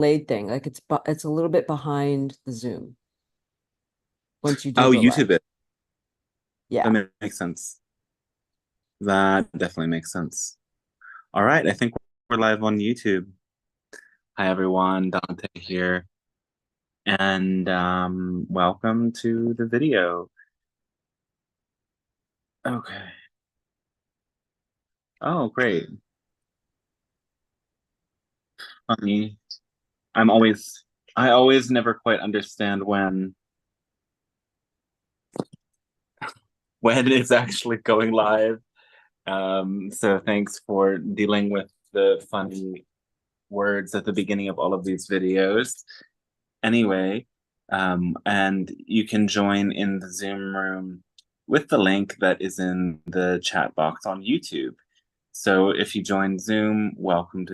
delayed thing. Like it's a little bit behind the Zoom once you do Oh, go live. YouTube it. That Yeah. makes sense. That definitely makes sense. All right, I think we're live on YouTube. Hi everyone, Dante here, and welcome to the video. Okay. Oh, great. Funny. I'm always, I always never quite understand when it's actually going live. So thanks for dealing with the funny words at the beginning of all of these videos. Anyway, and you can join in the Zoom room with the link that is in the chat box on YouTube. So if you join Zoom, welcome.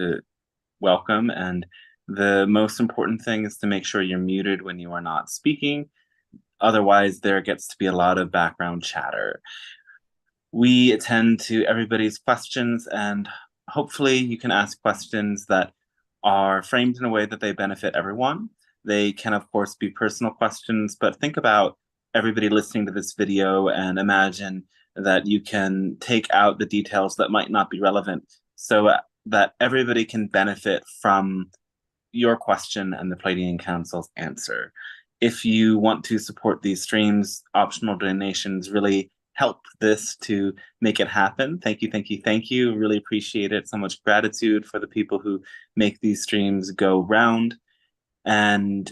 And the most important thing is to make sure you're muted when you are not speaking. Otherwise, there gets to be a lot of background chatter. We attend to everybody's questions, and hopefully you can ask questions that are framed in a way that they benefit everyone. They can, of course, be personal questions, but think about everybody listening to this video and imagine that you can take out the details that might not be relevant so that everybody can benefit from your question and the Pleiadian Council's answer. If you want to support these streams, optional donations really help this to make it happen. Thank you, thank you, thank you. Really appreciate it. So much gratitude for the people who make these streams go round. And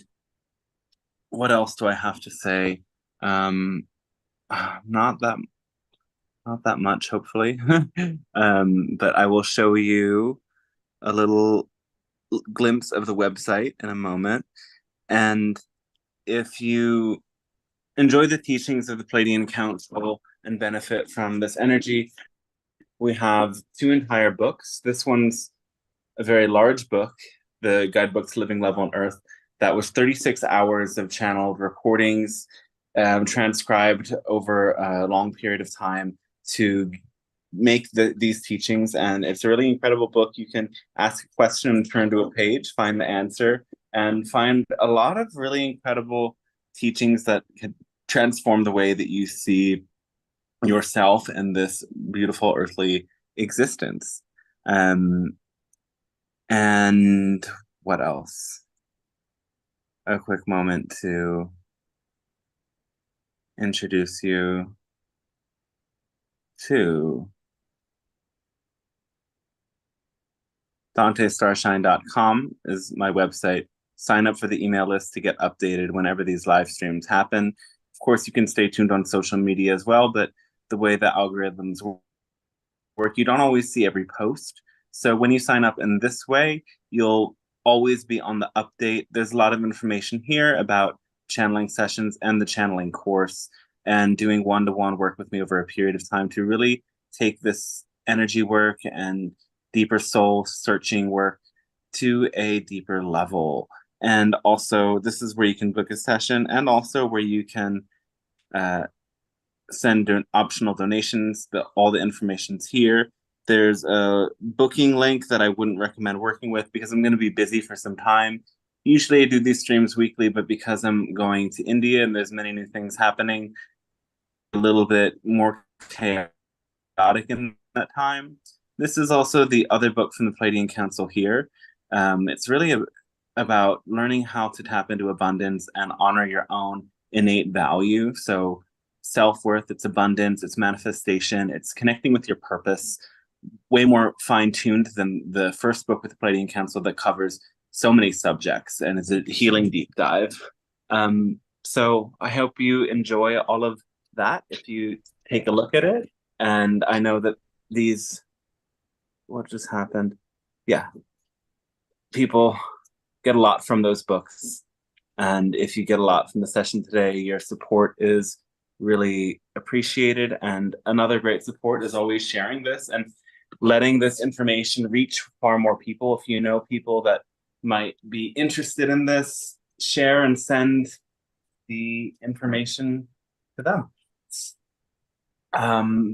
what else do I have to say? Um, not that not that much, hopefully. But I will show you a little glimpse of the website in a moment. And if you enjoy the teachings of the Pleiadian Council and benefit from this energy, we have two entire books. This one's a very large book, the guidebook to Living Love on Earth, that was 36 hours of channeled recordings, transcribed over a long period of time to make these teachings. And it's a really incredible book. You can ask a question and turn to a page, find the answer, and find a lot of really incredible teachings that could transform the way that you see yourself and this beautiful earthly existence. Um, and what else? A quick moment to introduce you to DanteStarshine.com is my website. Sign up for the email list to get updated whenever these live streams happen. Of course, you can stay tuned on social media as well, but the way the algorithms work, you don't always see every post. So when you sign up in this way, you'll always be on the update. There's a lot of information here about channeling sessions and the channeling course and doing one-to-one work with me over a period of time to really take this energy work and deeper soul searching work to a deeper level. And also, this is where you can book a session and also where you can uh, send optional donations. All the information's here. There's a booking link that I wouldn't recommend working with because I'm going to be busy for some time. Usually I do these streams weekly, but because I'm going to India and there's many new things happening, a little bit more chaotic in that time. This is also the other book from the Pleiadian Council here. It's really about learning how to tap into abundance and honor your own innate value. So self-worth, it's abundance, it's manifestation, it's connecting with your purpose, way more fine-tuned than the first book with the Pleiadian Council that covers so many subjects and is a healing deep dive. So I hope you enjoy all of that if you take a look at it. And I know that these, what just happened? Yeah, people get a lot from those books. And if you get a lot from the session today, your support is really appreciated. And another great support is always sharing this and letting this information reach far more people. If you know people that might be interested in this, share and send the information to them.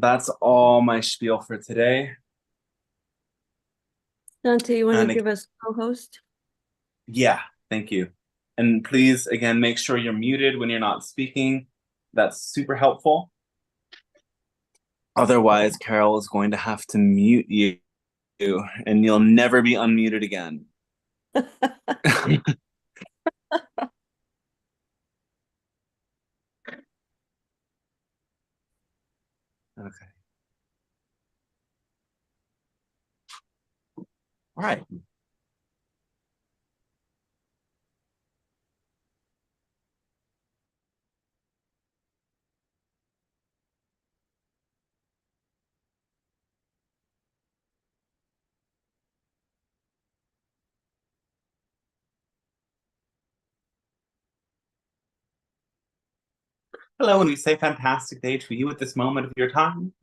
That's all my spiel for today. Dante, you want to And give us co-host? Yeah, thank you. And please, again, make sure you're muted when you're not speaking. That's super helpful. Otherwise, Carol is going to have to mute you, and you'll never be unmuted again. Okay. All right. Hello, and we say fantastic day to you at this moment of your time.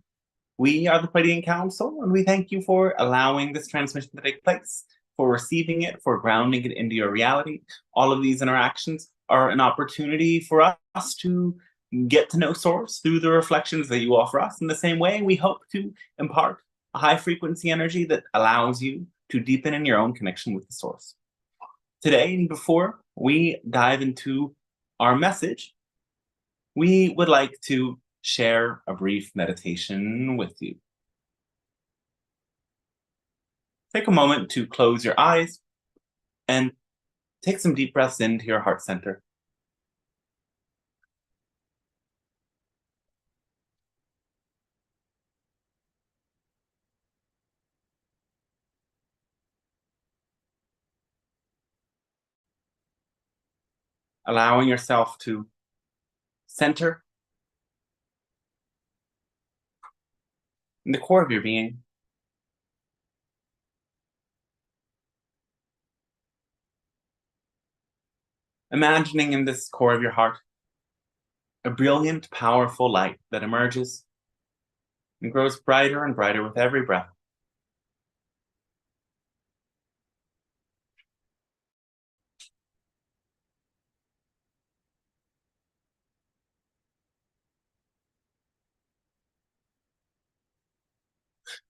We are the Pleiadian Council, and we thank you for allowing this transmission to take place, for receiving it, for grounding it into your reality. All of these interactions are an opportunity for us to get to know Source through the reflections that you offer us. In the same way, we hope to impart a high frequency energy that allows you to deepen in your own connection with the Source. Today, and before we dive into our message, we would like to share a brief meditation with you. Take a moment to close your eyes and take some deep breaths into your heart center. Allowing yourself to center in the core of your being. Imagining in this core of your heart a brilliant, powerful light that emerges and grows brighter and brighter with every breath.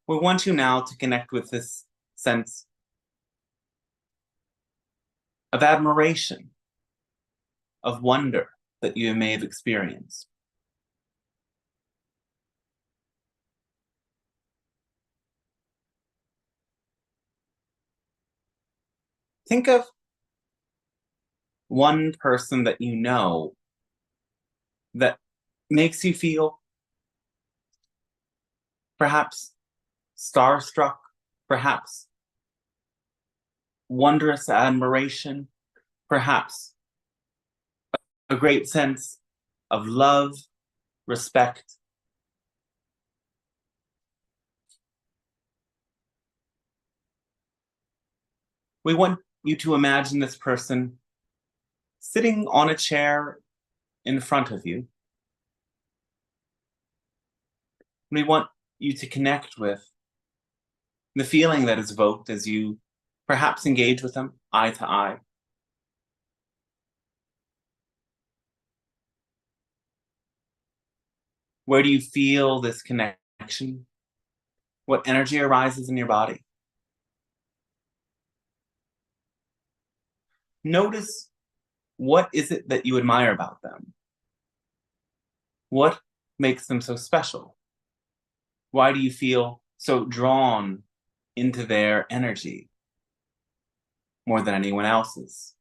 We want you now to connect with this sense of admiration, of wonder that you may have experienced. Think of one person that you know that makes you feel perhaps starstruck, perhaps wondrous admiration, perhaps a great sense of love, respect. We want you to imagine this person sitting on a chair in front of you. We want you to connect with the feeling that is evoked as you perhaps engage with them eye to eye. Where do you feel this connection? What energy arises in your body? Notice, what is it that you admire about them? What makes them so special? Why do you feel so drawn into their energy more than anyone else's?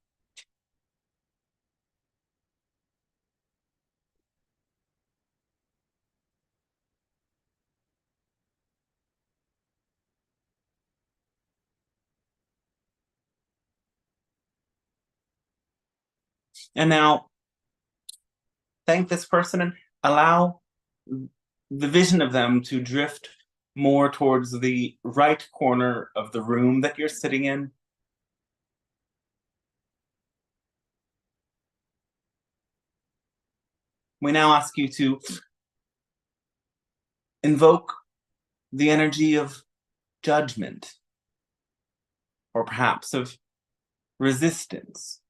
And now, thank this person and allow the vision of them to drift more towards the right corner of the room that you're sitting in. We now ask you to invoke the energy of judgment, or perhaps of resistance,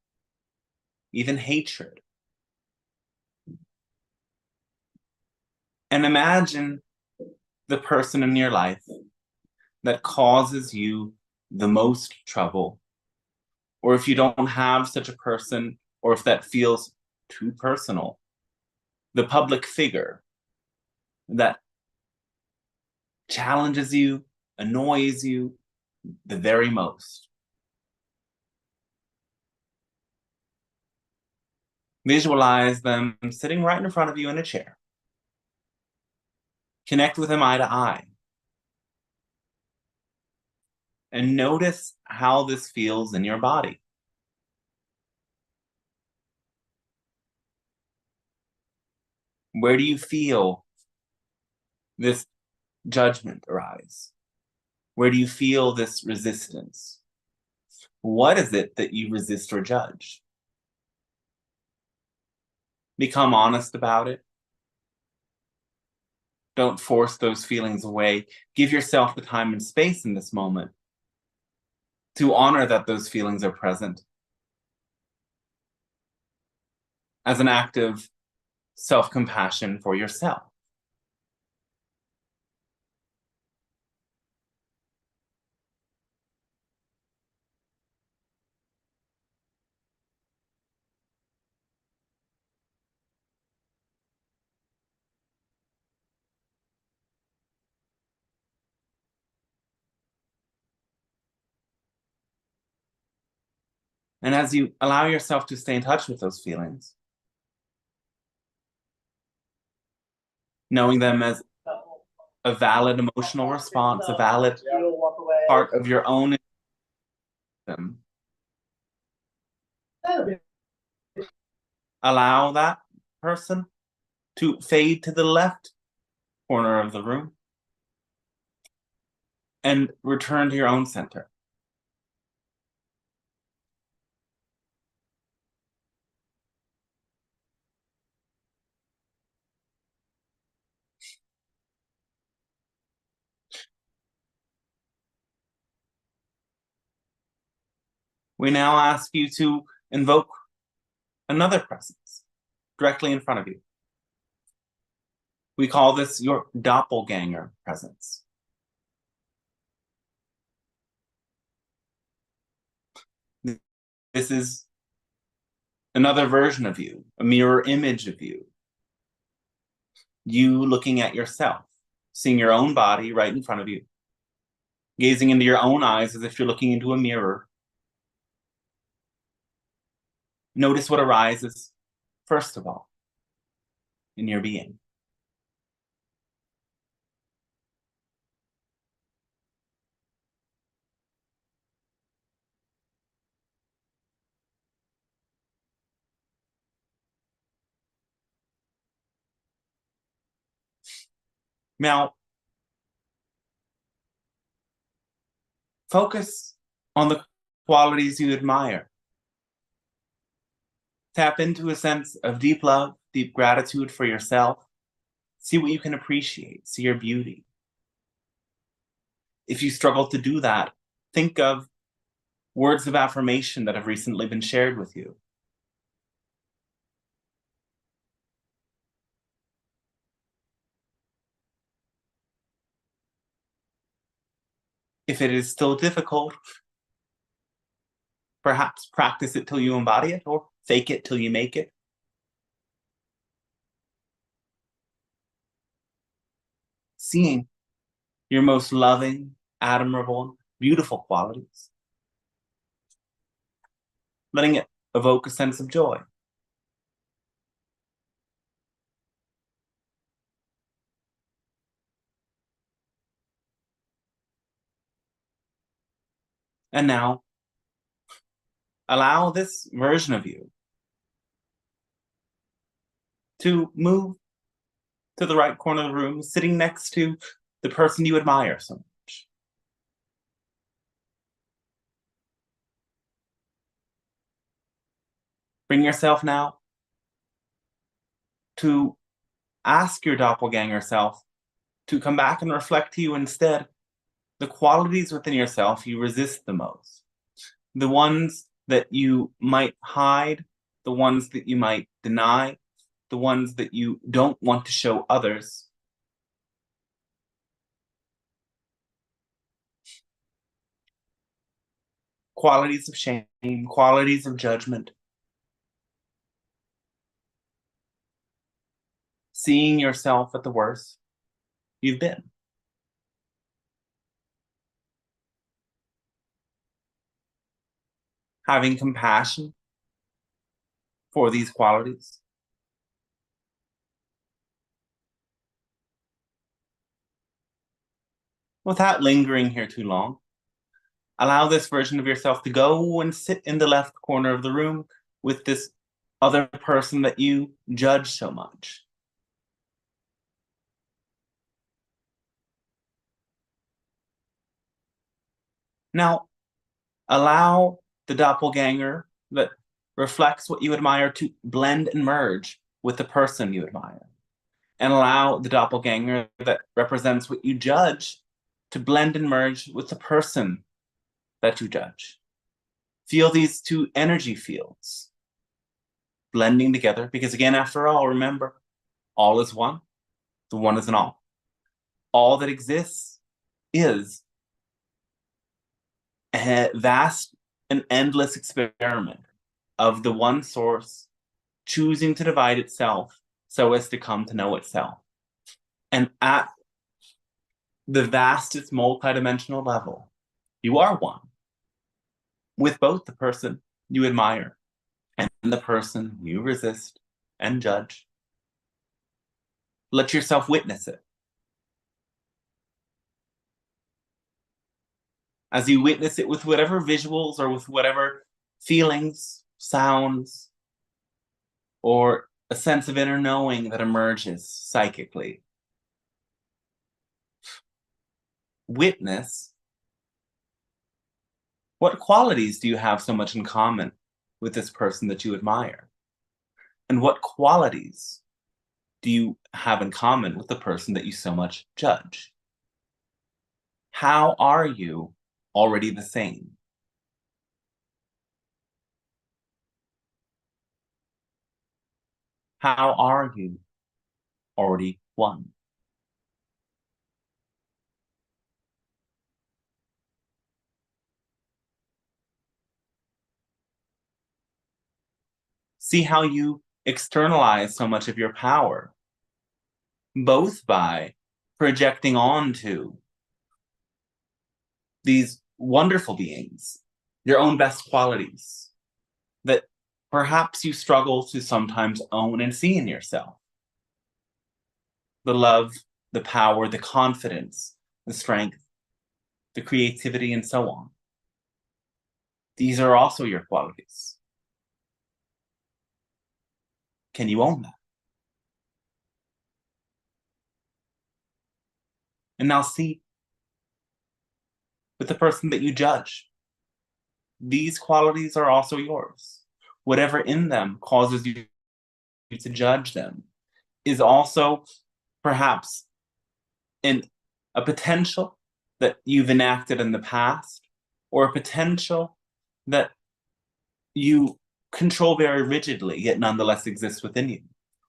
even hatred. And imagine the person in your life that causes you the most trouble, or if you don't have such a person, or if that feels too personal, the public figure that challenges you, annoys you the very most. Visualize them sitting right in front of you in a chair. Connect with them eye to eye. And notice how this feels in your body. Where do you feel this judgment arise? Where do you feel this resistance? What is it that you resist or judge? Become honest about it. Don't force those feelings away. Give yourself the time and space in this moment to honor that those feelings are present as an act of self-compassion for yourself. And as you allow yourself to stay in touch with those feelings, knowing them as a valid emotional response, a valid part of your own system, allow that person to fade to the left corner of the room and return to your own center. We now ask you to invoke another presence directly in front of you. We call this your doppelganger presence. This is another version of you, a mirror image of you. You looking at yourself, seeing your own body right in front of you, gazing into your own eyes as if you're looking into a mirror. Notice what arises, first of all, in your being. Now, focus on the qualities you admire. Tap into a sense of deep love, deep gratitude for yourself. See what you can appreciate, see your beauty. If you struggle to do that, think of words of affirmation that have recently been shared with you. If it is still difficult, perhaps practice it till you embody it, or fake it till you make it. Seeing your most loving, admirable, beautiful qualities. Letting it evoke a sense of joy. And now, allow this version of you to move to the right corner of the room, sitting next to the person you admire so much. Bring yourself now to ask your doppelganger self to come back and reflect to you instead the qualities within yourself you resist the most, the ones that you might hide, the ones that you might deny, the ones that you don't want to show others. qualities of shame, qualities of judgment. Seeing yourself at the worst you've been. Having compassion for these qualities. Without lingering here too long, allow this version of yourself to go and sit in the left corner of the room with this other person that you judge so much. Now, allow the doppelganger that reflects what you admire to blend and merge with the person you admire. And allow the doppelganger that represents what you judge to blend and merge with the person that you judge. Feel these two energy fields blending together, because again, after all, remember, all is one, the one is an all. All that exists is a vast and endless experiment of the one source choosing to divide itself so as to come to know itself. And at the vastest multidimensional level, you are one with both the person you admire and the person you resist and judge. Let yourself witness it. As you witness it with whatever visuals or with whatever feelings, sounds, or a sense of inner knowing that emerges psychically. Witness, what qualities do you have so much in common with this person that you admire? And what qualities do you have in common with the person that you so much judge? How are you already the same? How are you already one? See how you externalize so much of your power, both by projecting onto these wonderful beings your own best qualities that perhaps you struggle to sometimes own and see in yourself. The love, the power, the confidence, the strength, the creativity, and so on. These are also your qualities. Can you own that? And now see, with the person that you judge, these qualities are also yours. Whatever in them causes you to judge them is also perhaps a potential that you've enacted in the past, or a potential that you control very rigidly, yet nonetheless exists within you.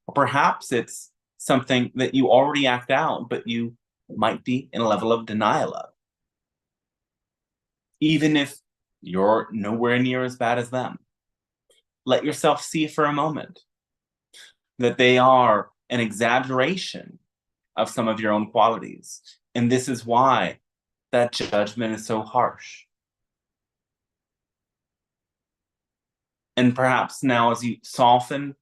Or perhaps it's something that you already act out, but you might be in a level of denial of. Even if you're nowhere near as bad as them, let yourself see for a moment that they are an exaggeration of some of your own qualities. And this is why that judgment is so harsh. And perhaps now, as you soften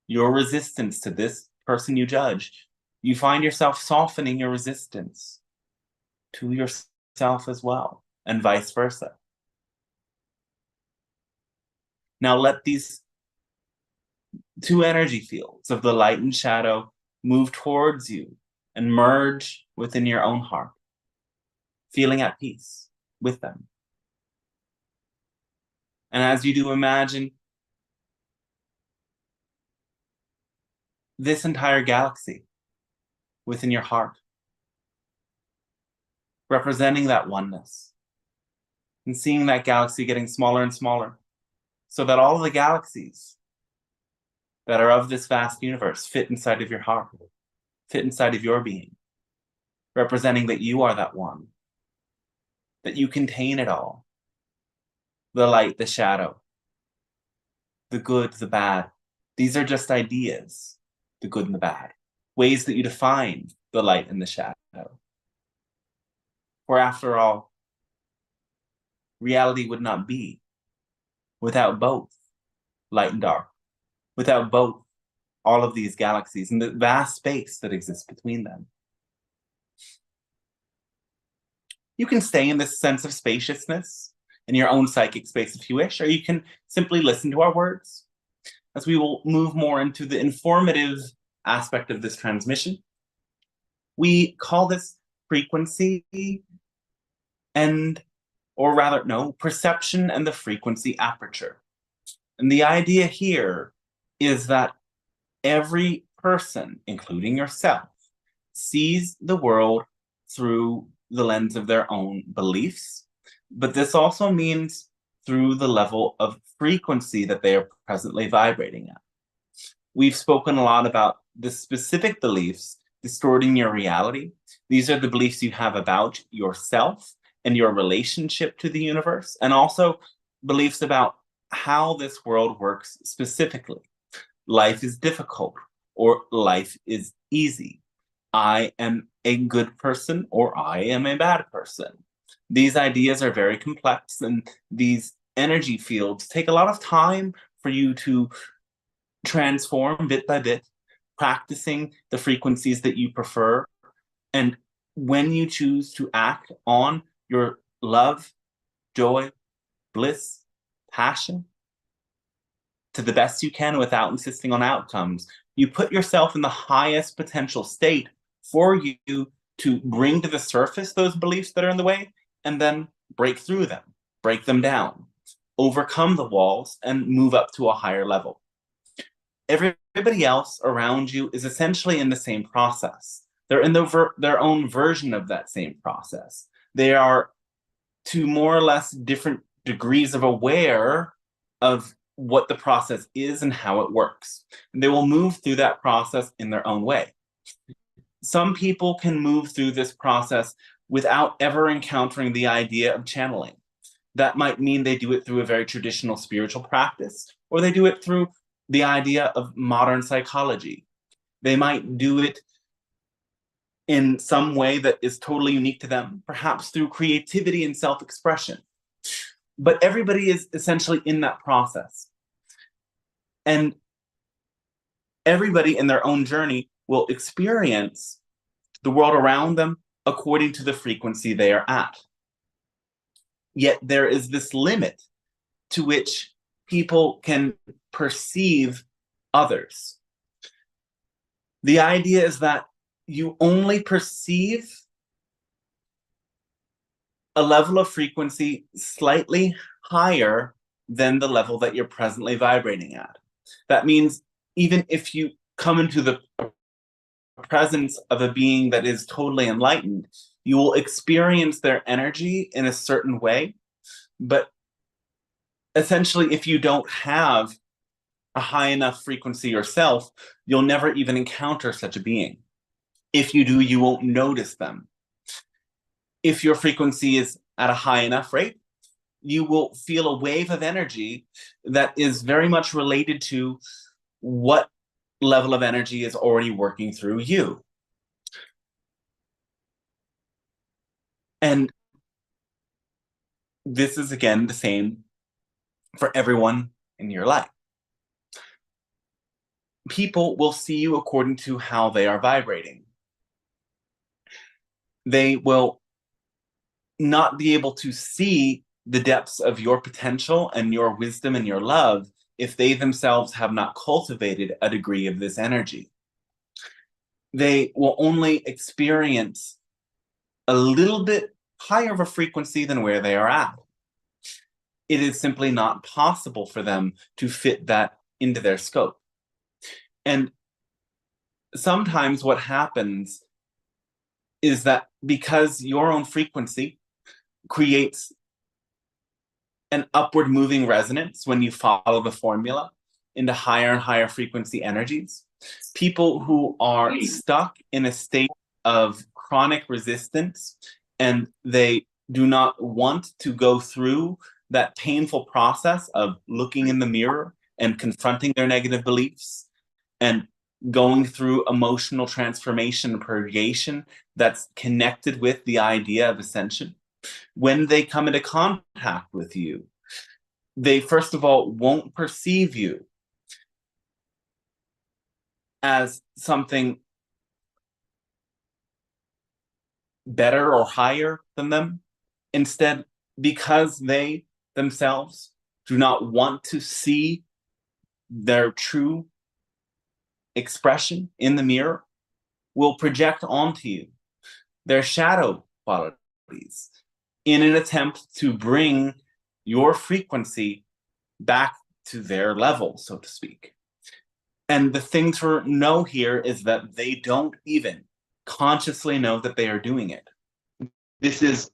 your resistance to this person you judge, you find yourself softening your resistance to yourself as well, and vice versa. Now let these two energy fields of the light and shadow move towards you and merge within your own heart, feeling at peace with them. And as you do, imagine this entire galaxy within your heart, representing that oneness, and seeing that galaxy getting smaller and smaller, so that all of the galaxies that are of this vast universe fit inside of your heart, fit inside of your being, representing that you are that one, that you contain it all, the light, the shadow, the good, the bad. These are just ideas, the good and the bad, ways that you define the light and the shadow. For after all, reality would not be without both light and dark, without both all of these galaxies and the vast space that exists between them. You can stay in this sense of spaciousness in your own psychic space if you wish, or you can simply listen to our words as we will move more into the informative aspect of this transmission. We call this frequency perception and the frequency aperture. And the idea here is that every person, including yourself, sees the world through the lens of their own beliefs, but this also means through the level of frequency that they are presently vibrating at. We've spoken a lot about the specific beliefs distorting your reality. These are the beliefs you have about yourself and your relationship to the universe, and also beliefs about how this world works specifically. Life is difficult, or life is easy. I am a good person, or I am a bad person. These ideas are very complex, and these energy fields take a lot of time for you to transform bit by bit, practicing the frequencies that you prefer. And when you choose to act on your love, joy, bliss, passion, to the best you can without insisting on outcomes, you put yourself in the highest potential state for you to bring to the surface those beliefs that are in the way, and then break through them, break them down, overcome the walls, and move up to a higher level. Everybody else around you is essentially in the same process. They're in their own version of that same process. They are to more or less different degrees of aware of what the process is and how it works. And they will move through that process in their own way. Some people can move through this process without ever encountering the idea of channeling. That might mean they do it through a very traditional spiritual practice, or they do it through the idea of modern psychology. They might do it in some way that is totally unique to them, perhaps through creativity and self-expression. But everybody is essentially in that process. And everybody in their own journey will experience the world around them according to the frequency they are at. Yet there is this limit to which people can perceive others. The idea is that you only perceive a level of frequency slightly higher than the level that you're presently vibrating at. That means even if you come into the presence of a being that is totally enlightened, you will experience their energy in a certain way. But essentially, if you don't have a high enough frequency yourself, you'll never even encounter such a being. If you do, you won't notice them. If your frequency is at a high enough rate, you will feel a wave of energy that is very much related to what level of energy is already working through you. And this is, again, the same for everyone in your life. People will see you according to how they are vibrating. They will not be able to see the depths of your potential and your wisdom and your love if they themselves have not cultivated a degree of this energy. They will only experience a little bit higher of a frequency than where they are at. It is simply not possible for them to fit that into their scope. And sometimes what happens is that because your own frequency creates an upward moving resonance when you follow the formula into higher and higher frequency energies, people who are stuck in a state of chronic resistance and they do not want to go through that painful process of looking in the mirror and confronting their negative beliefs and going through emotional transformation and purgation that's connected with the idea of ascension, when they come into contact with you, they first of all won't perceive you as something better or higher than them. Instead, because they themselves do not want to see their true expression in the mirror, will project onto you their shadow qualities in an attempt to bring your frequency back to their level, so to speak. And the thing to know here is that they don't even consciously know that they are doing it. This is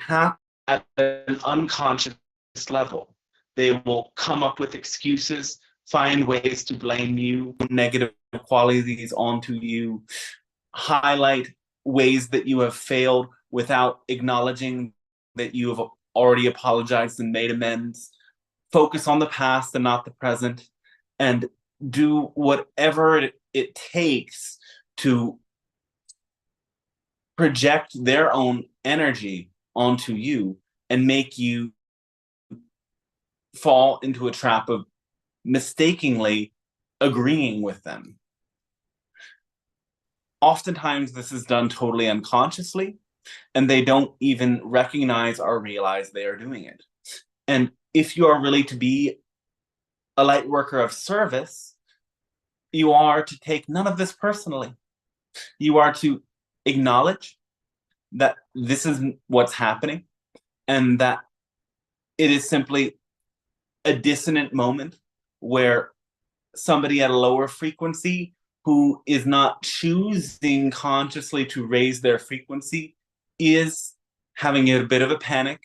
at an unconscious level. They will come up with excuses, find ways to blame you, negative qualities onto you, highlight ways that you have failed without acknowledging that you have already apologized and made amends, focus on the past and not the present, and do whatever it takes to project their own energy onto you and make you fall into a trap of mistakenly agreeing with them. Oftentimes, this is done totally unconsciously, and they don't even recognize or realize they are doing it. And if you are really to be a light worker of service, you are to take none of this personally. You are to acknowledge that this is what's happening and that it is simply a dissonant moment where somebody at a lower frequency who is not choosing consciously to raise their frequency is having a bit of a panic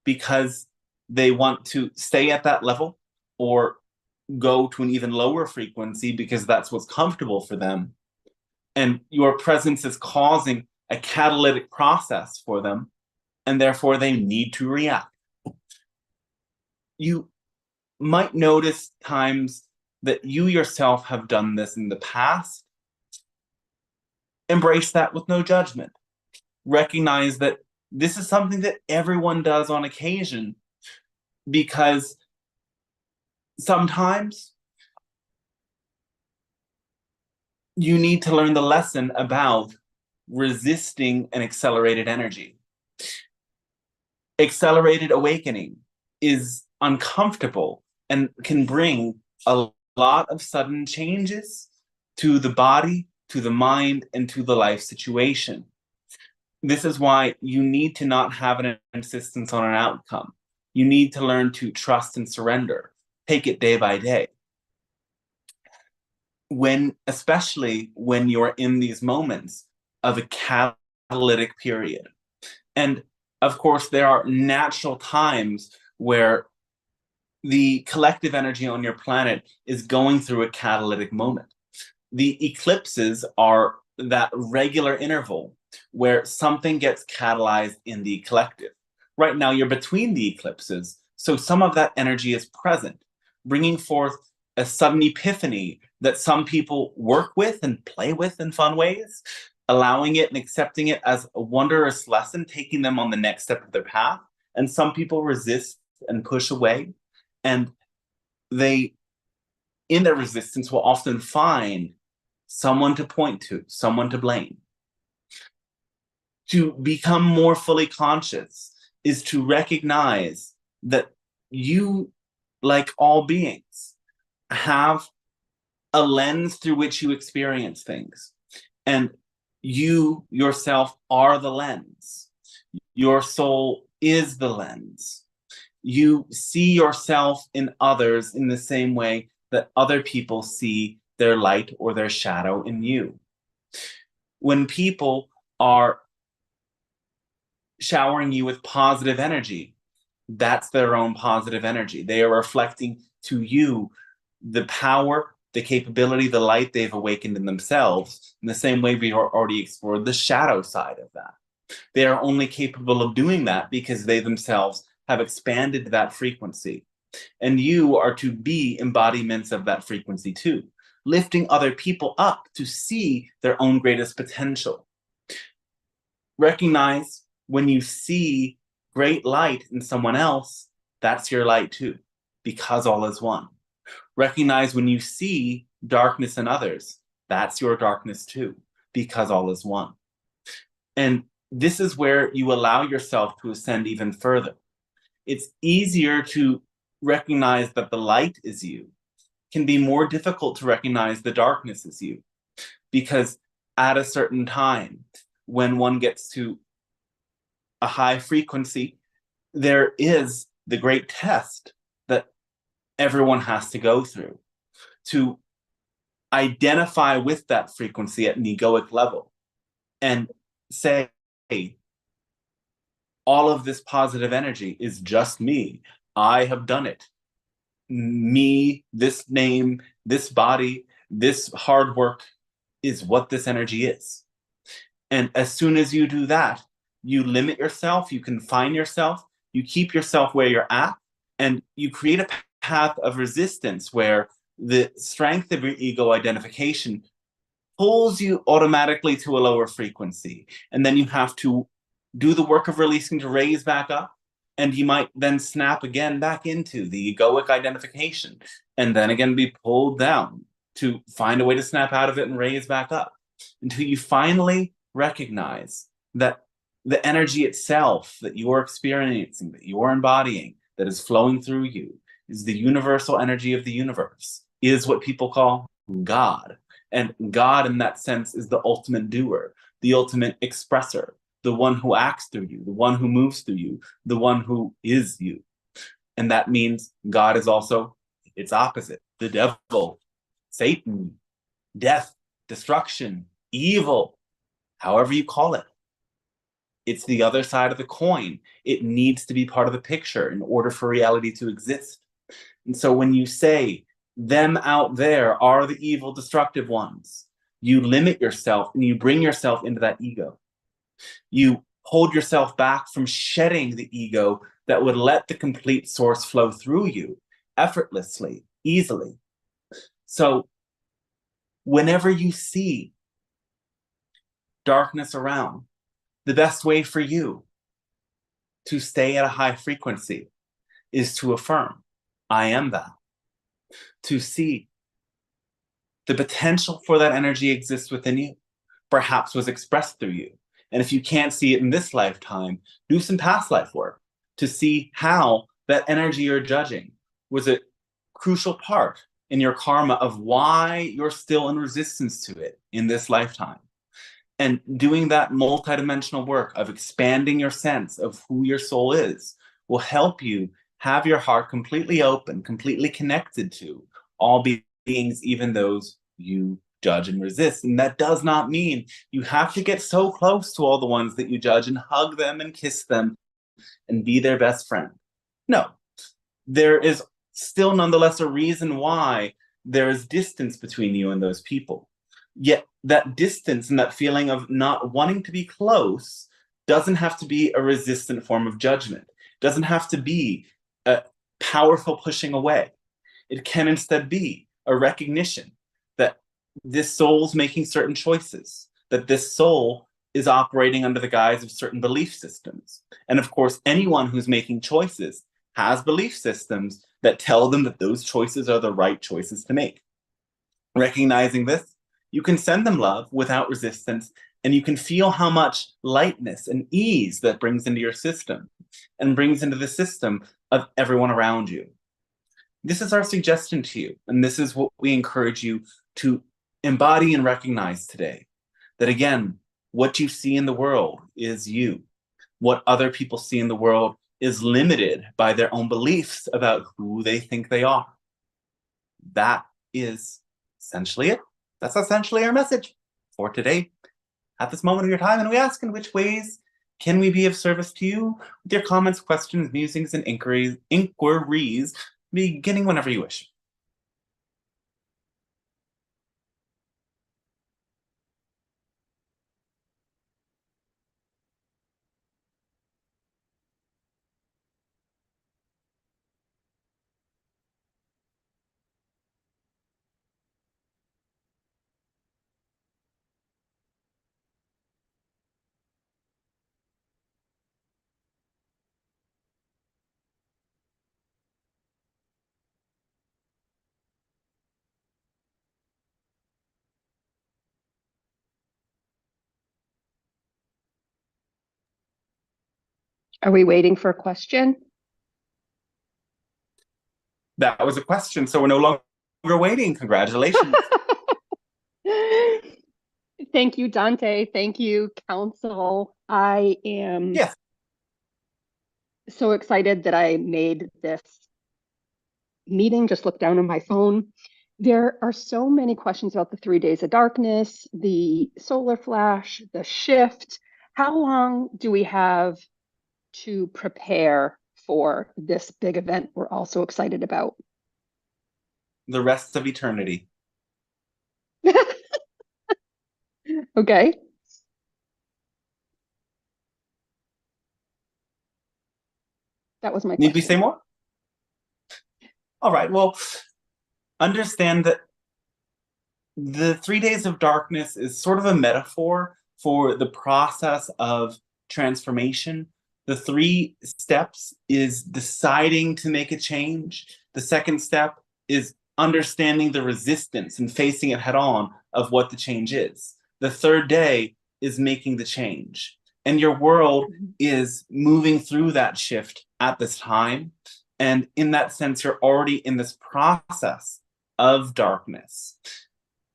because they want to stay at that level or go to an even lower frequency because that's what's comfortable for them. And your presence is causing a catalytic process for them, and therefore they need to react. You might notice times that you yourself have done this in the past. Embrace that with no judgment. Recognize that this is something that everyone does on occasion, because sometimes you need to learn the lesson about resisting an accelerated energy. Accelerated awakening is uncomfortable and can bring a lot of sudden changes to the body, to the mind, and to the life situation. This is why you need to not have an insistence on an outcome. You need to learn to trust and surrender. Take it day by day. Especially when you're in these moments of a catalytic period. And of course, there are natural times where the collective energy on your planet is going through a catalytic moment. The eclipses are that regular interval where something gets catalyzed in the collective. Right now, you're between the eclipses, so some of that energy is present, bringing forth a sudden epiphany that some people work with and play with in fun ways, allowing it and accepting it as a wondrous lesson, taking them on the next step of their path. And some people resist and push away, and they, in their resistance, will often find someone to point to, someone to blame. To become more fully conscious is to recognize that you, like all beings, have a lens through which you experience things. And you yourself are the lens. Your soul is the lens. You see yourself in others in the same way that other people see their light or their shadow in you. When people are showering you with positive energy, that's their own positive energy. They are reflecting to you the power, the capability, the light they've awakened in themselves, in the same way we already explored the shadow side of that. They are only capable of doing that because they themselves have expanded that frequency. And you are to be embodiments of that frequency too, lifting other people up to see their own greatest potential. Recognize when you see great light in someone else, that's your light too, because all is one. Recognize when you see darkness in others, that's your darkness too, because all is one. And this is where you allow yourself to ascend even further. It's easier to recognize that the light is you. It can be more difficult to recognize the darkness is you, because at a certain time, when one gets to a high frequency, there is the great test that everyone has to go through to identify with that frequency at an egoic level and say, hey, all of this positive energy is just me. I have done it. Me, this name, this body, this hard work is what this energy is. And as soon as you do that, you limit yourself, you confine yourself, you keep yourself where you're at, and you create a path of resistance where the strength of your ego identification pulls you automatically to a lower frequency. And then you have to do the work of releasing to raise back up. And you might then snap again back into the egoic identification and then again be pulled down to find a way to snap out of it and raise back up until you finally recognize that the energy itself that you are experiencing, that you are embodying, that is flowing through you, is the universal energy of the universe, is what people call God. And God, in that sense, is the ultimate doer, the ultimate expresser, the one who acts through you, the one who moves through you, the one who is you. And that means God is also its opposite, the devil, Satan, death, destruction, evil, however you call it. It's the other side of the coin. It needs to be part of the picture in order for reality to exist. And so when you say, them out there are the evil, destructive ones, you limit yourself and you bring yourself into that ego. You hold yourself back from shedding the ego that would let the complete source flow through you effortlessly, easily. So whenever you see darkness around, the best way for you to stay at a high frequency is to affirm, I am that. To see the potential for that energy exists within you, perhaps was expressed through you. And if you can't see it in this lifetime, do some past life work to see how that energy you're judging was a crucial part in your karma of why you're still in resistance to it in this lifetime. And doing that multidimensional work of expanding your sense of who your soul is will help you have your heart completely open, completely connected to all beings, even those you judge and resist. And that does not mean you have to get so close to all the ones that you judge and hug them and kiss them and be their best friend. No, there is still nonetheless a reason why there is distance between you and those people. Yet that distance and that feeling of not wanting to be close doesn't have to be a resistant form of judgment. It doesn't have to be a powerful pushing away. It can instead be a recognition that this soul's making certain choices, that this soul is operating under the guise of certain belief systems. And of course, anyone who's making choices has belief systems that tell them that those choices are the right choices to make. Recognizing this, you can send them love without resistance, and you can feel how much lightness and ease that brings into your system and brings into the system of everyone around you. This is our suggestion to you, and this is what we encourage you to embody and recognize today. That again, what you see in the world is you. What other people see in the world is limited by their own beliefs about who they think they are. That is essentially it. That's essentially our message for today. At this moment of your time, and we ask, in which ways can we be of service to you? With your comments, questions, musings, and inquiries, beginning whenever you wish. Are we waiting for a question? That was a question, so we're no longer waiting. Congratulations. Thank you, Dante. Thank you, Council. I am Yes. so excited that I made this meeting. Just looked down on my phone. There are so many questions about the 3 days of darkness, the solar flash, the shift. How long do we have to prepare for this big event we're all so excited about? The rest of eternity. Okay. That was my Need we question. say more? All right, well, understand that the 3 days of darkness is sort of a metaphor for the process of transformation. The 3 steps is deciding to make a change. The second step is understanding the resistance and facing it head on of what the change is. The third day is making the change. And your world is moving through that shift at this time. And in that sense, you're already in this process of darkness.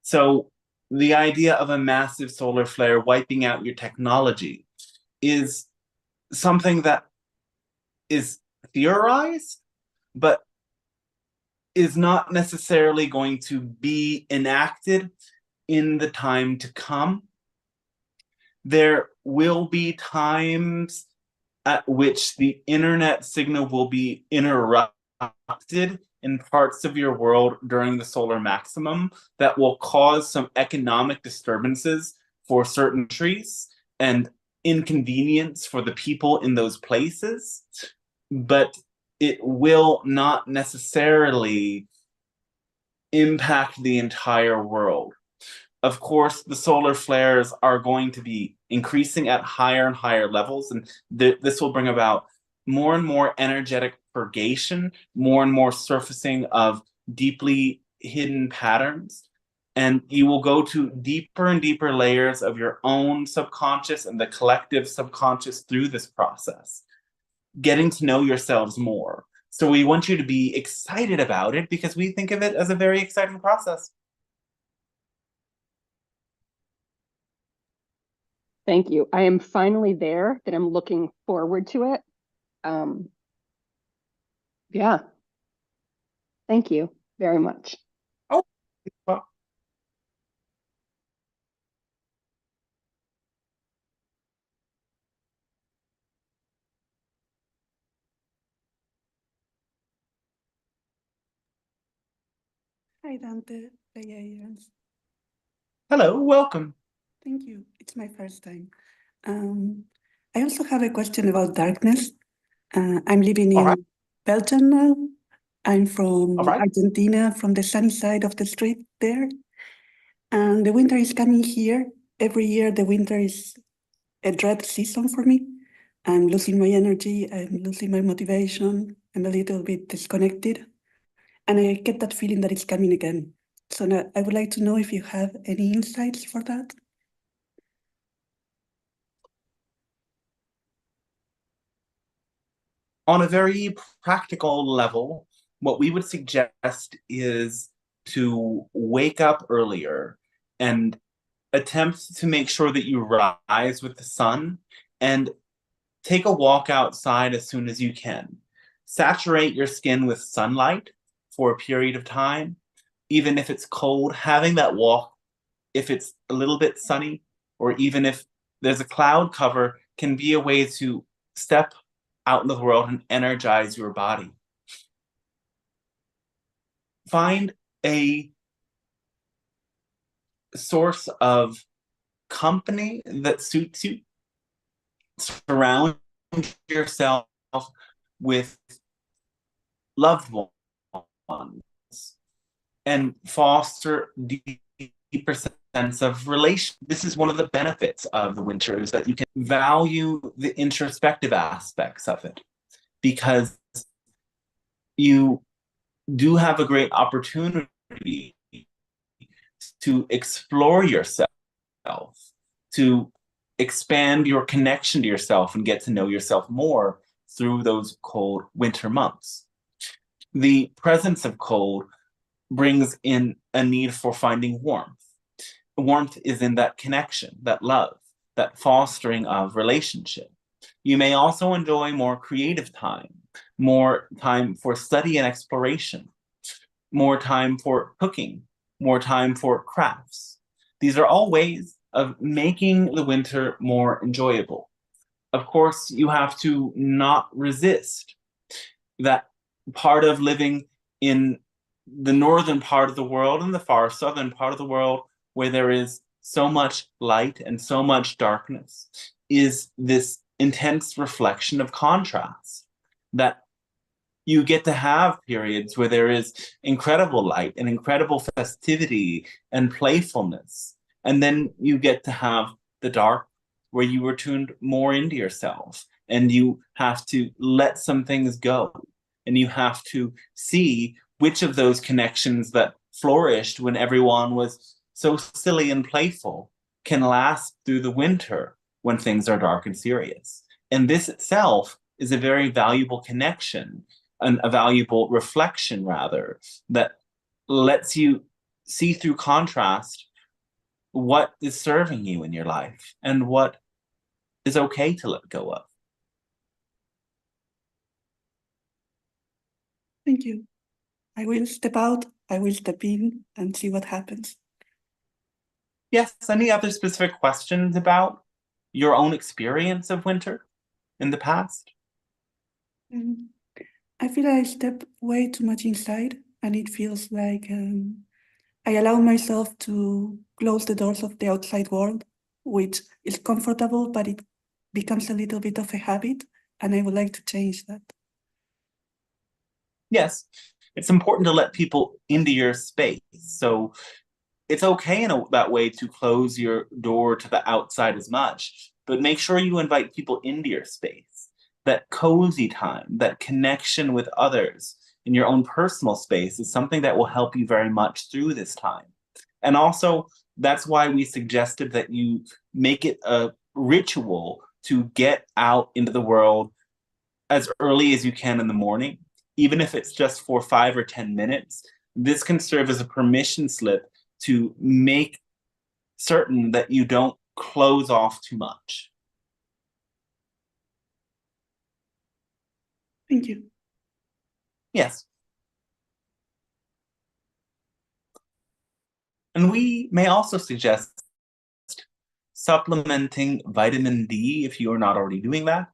So the idea of a massive solar flare wiping out your technology is something that is theorized, but is not necessarily going to be enacted in the time to come. There will be times at which the internet signal will be interrupted in parts of your world during the solar maximum that will cause some economic disturbances for certain countries and inconvenience for the people in those places, but it will not necessarily impact the entire world. Of course, the solar flares are going to be increasing at higher and higher levels, and this will bring about more and more energetic purgation, more and more surfacing of deeply hidden patterns, and you will go to deeper and deeper layers of your own subconscious and the collective subconscious through this process, getting to know yourselves more. So we want you to be excited about it because we think of it as a very exciting process. Thank you. I am finally there, that I'm looking forward to it. Yeah. Thank you very much. Oh, well. Hi, Dante. Pleiadians. Hello, welcome. Thank you. It's my first time. I also have a question about darkness. I'm living in Belgium now. I'm from Argentina, from the sunny side of the street there. And the winter is coming here. Every year, the winter is a dread season for me. I'm losing my energy. I'm losing my motivation. I'm a little bit disconnected. And I get that feeling that it's coming again. So now I would like to know if you have any insights for that. On a very practical level, what we would suggest is to wake up earlier and attempt to make sure that you rise with the sun and take a walk outside as soon as you can. Saturate your skin with sunlight for a period of time. Even if it's cold, having that walk, if it's a little bit sunny, or even if there's a cloud cover, can be a way to step out in the world and energize your body. Find a source of company that suits you. Surround yourself with loved ones and foster deeper sense of relation. This is one of the benefits of the winter, is that you can value the introspective aspects of it, because you do have a great opportunity to explore yourself, to expand your connection to yourself and get to know yourself more through those cold winter months. The presence of cold brings in a need for finding warmth. Warmth is in that connection, that love, that fostering of relationship. You may also enjoy more creative time, more time for study and exploration, more time for cooking, more time for crafts. These are all ways of making the winter more enjoyable. Of course, you have to not resist that part of living in the northern part of the world and the far southern part of the world, where there is so much light and so much darkness, is this intense reflection of contrast, that you get to have periods where there is incredible light and incredible festivity and playfulness. And then you get to have the dark, where you are tuned more into yourself and you have to let some things go. And you have to see which of those connections that flourished when everyone was so silly and playful can last through the winter when things are dark and serious. And this itself is a very valuable connection, and a valuable reflection, rather, that lets you see through contrast what is serving you in your life and what is okay to let go of. Thank you. I will step out, I will step in and see what happens. Yes, any other specific questions about your own experience of winter in the past? I feel I step way too much inside, and it feels like I allow myself to close the doors of the outside world, which is comfortable, but it becomes a little bit of a habit, and I would like to change that. Yes, it's important to let people into your space. So it's okay in that way to close your door to the outside as much, but make sure you invite people into your space. That cozy time, that connection with others in your own personal space is something that will help you very much through this time. And also, that's why we suggested that you make it a ritual to get out into the world as early as you can in the morning, even if it's just for 5 or 10 minutes. This can serve as a permission slip to make certain that you don't close off too much. Thank you. Yes. And we may also suggest supplementing vitamin D if you are not already doing that.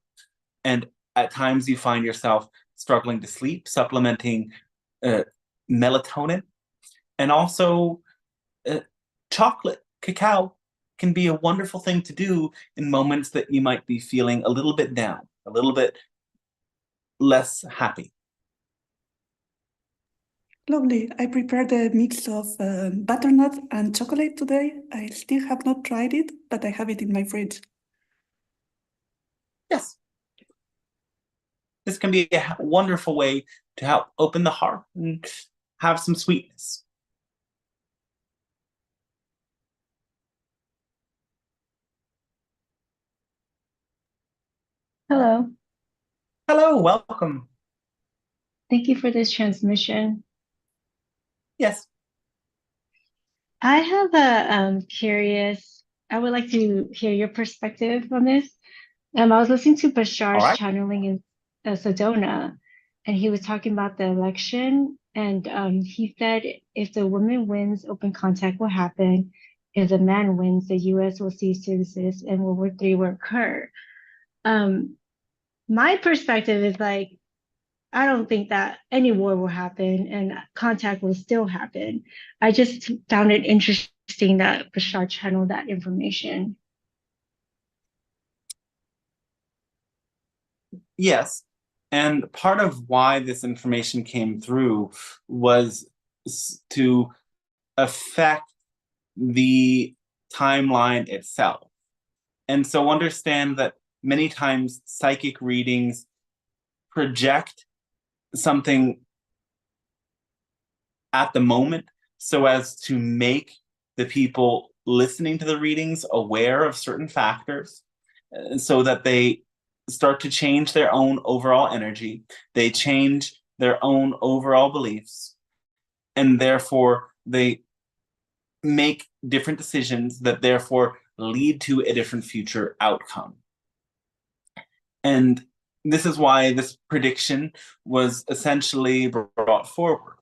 And at times you find yourself struggling to sleep, supplementing melatonin. And also chocolate, cacao can be a wonderful thing to do in moments that you might be feeling a little bit down, a little bit less happy. Lovely. I prepared a mix of butternut and chocolate today. I still have not tried it, but I have it in my fridge. Yes. This can be a wonderful way to help open the heart and have some sweetness. Hello. Hello, welcome. Thank you for this transmission. Yes. I have a curious, I would like to hear your perspective on this. I was listening to Bashar's right. channeling in Sedona, and he was talking about the election. And he said if the woman wins, open contact will happen. If the man wins, the U.S. will cease to exist and World War III will occur. My perspective is like, I don't think that any war will happen and contact will still happen. I just found it interesting that Bashar channeled that information. Yes. And part of why this information came through was to affect the timeline itself. And so understand that many times psychic readings project something at the moment so as to make the people listening to the readings, aware of certain factors, so that they start to change their own overall energy, they change their own overall beliefs, and therefore they make different decisions that therefore lead to a different future outcome. And this is why this prediction was essentially brought forward,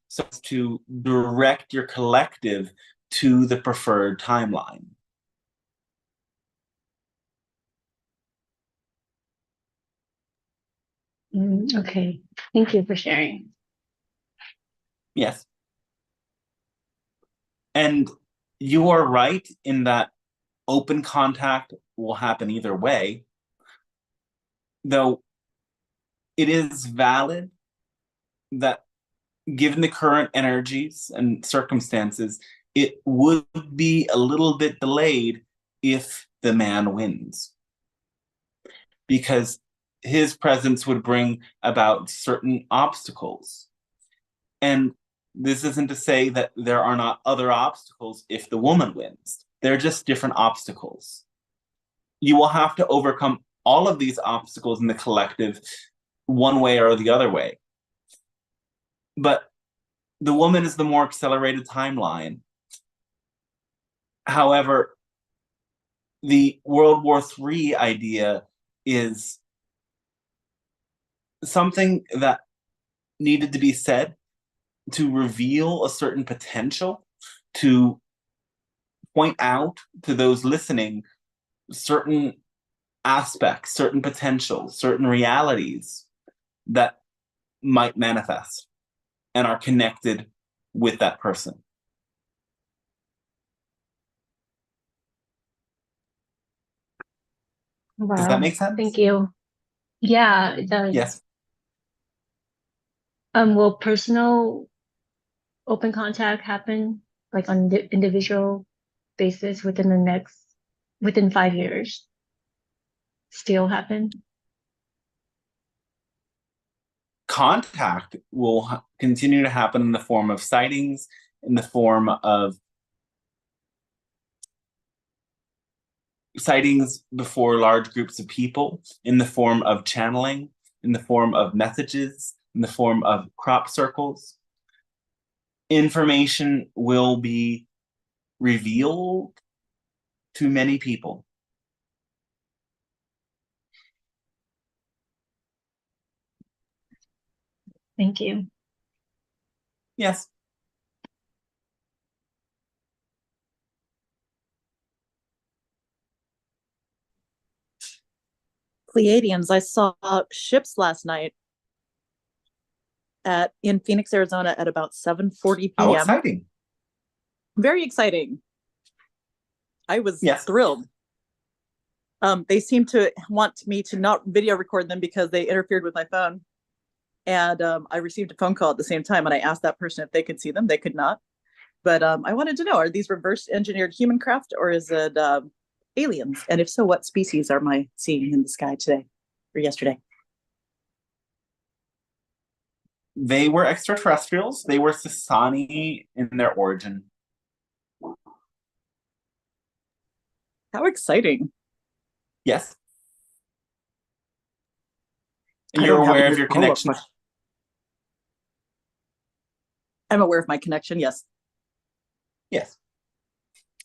so as to direct your collective to the preferred timeline. Okay, thank you for sharing. Yes. And you are right in that open contact will happen either way, though it is valid that given the current energies and circumstances, it would be a little bit delayed if the man wins, because his presence would bring about certain obstacles. And this isn't to say that there are not other obstacles if the woman wins. They're just different obstacles. You will have to overcome all of these obstacles in the collective one way or the other way. But the woman is the more accelerated timeline. However, the World War III idea is something that needed to be said to reveal a certain potential, to point out to those listening certain aspects, certain potentials, certain realities that might manifest and are connected with that person. Wow. Does that make sense? Thank you. Yeah, it does. Yes. Will personal open contact happen like on the individual basis within 5 years? Still happen? Contact will continue to happen in the form of sightings, in the form of sightings before large groups of people, in the form of channeling, in the form of messages, in the form of crop circles. Information will be revealed to many people. Thank you. Yes. Pleiadians, I saw ships last night in Phoenix, Arizona at about 7:40 How p.m. exciting. Very exciting. I was Yes. thrilled. They seemed to want me to not video record them because they interfered with my phone. And I received a phone call at the same time, and I asked that person if they could see them. They could not. But I wanted to know, are these reverse engineered human craft, or is it aliens? And if so, what species am I seeing in the sky today or yesterday? They were extraterrestrials. They were Sasani in their origin. How exciting. Yes. And I you're don't have aware any of your follow-up connection. questions. I'm aware of my connection, yes. Yes.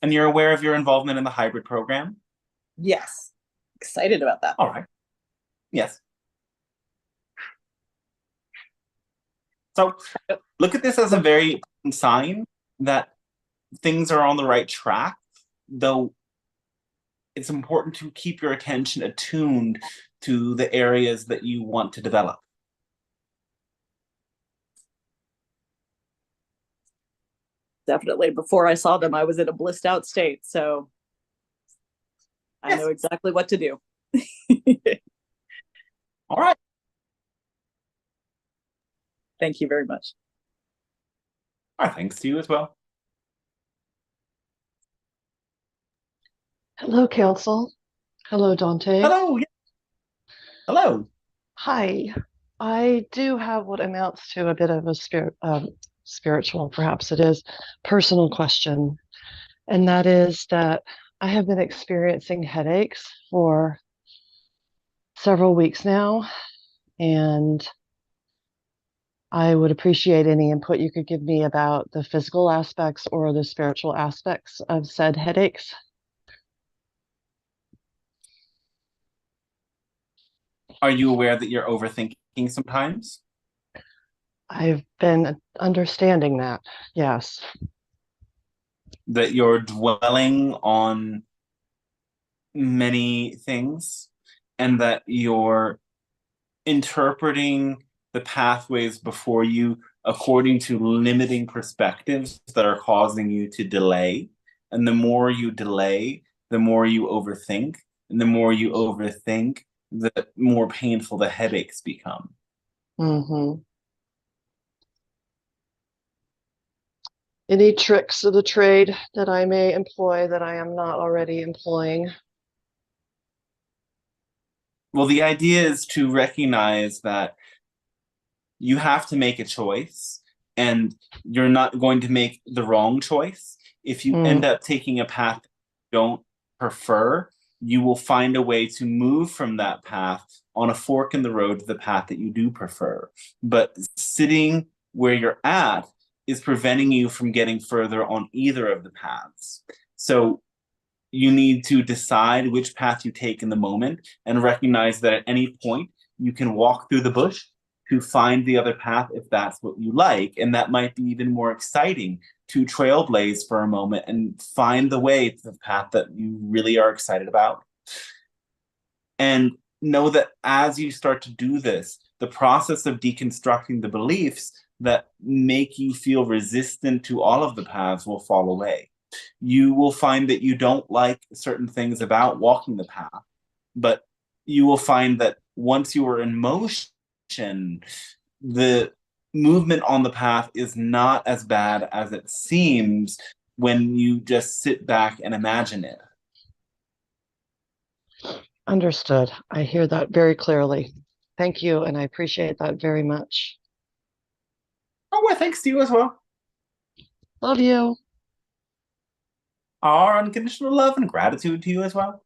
And you're aware of your involvement in the hybrid program? Yes. Excited about that. All right. Yes. So look at this as a very important sign that things are on the right track, though it's important to keep your attention attuned to the areas that you want to develop. Definitely. Before I saw them, I was in a blissed out state. So I know exactly what to do. All right. Thank you very much. All right. Thanks to you as well. Hello, Council. Hello, Dante. Hello. Hello. Hi. I do have what amounts to a bit of a spiritual, perhaps it is, personal question. and that is that I have been experiencing headaches for several weeks now, and I would appreciate any input you could give me about the physical aspects or the spiritual aspects of said headaches. Are you aware that you're overthinking sometimes? I've been understanding that, yes. That you're dwelling on many things and that you're interpreting the pathways before you according to limiting perspectives that are causing you to delay. And the more you delay, the more you overthink. And the more you overthink, the more painful the headaches become. Mm-hmm. Any tricks of the trade that I may employ that I am not already employing? Well, the idea is to recognize that you have to make a choice and you're not going to make the wrong choice. If you end up taking a path you don't prefer, you will find a way to move from that path on a fork in the road to the path that you do prefer. But sitting where you're at is preventing you from getting further on either of the paths. So you need to decide which path you take in the moment and recognize that at any point you can walk through the bush to find the other path if that's what you like. And that might be even more exciting to trailblaze for a moment and find the way to the path that you really are excited about. And know that as you start to do this, the process of deconstructing the beliefs that make you feel resistant to all of the paths will fall away. You will find that you don't like certain things about walking the path, but you will find that once you are in motion, the movement on the path is not as bad as it seems when you just sit back and imagine it. Understood. I hear that very clearly. Thank you, and I appreciate that very much. Oh, well, thanks to you as well. Love you. Our unconditional love and gratitude to you as well.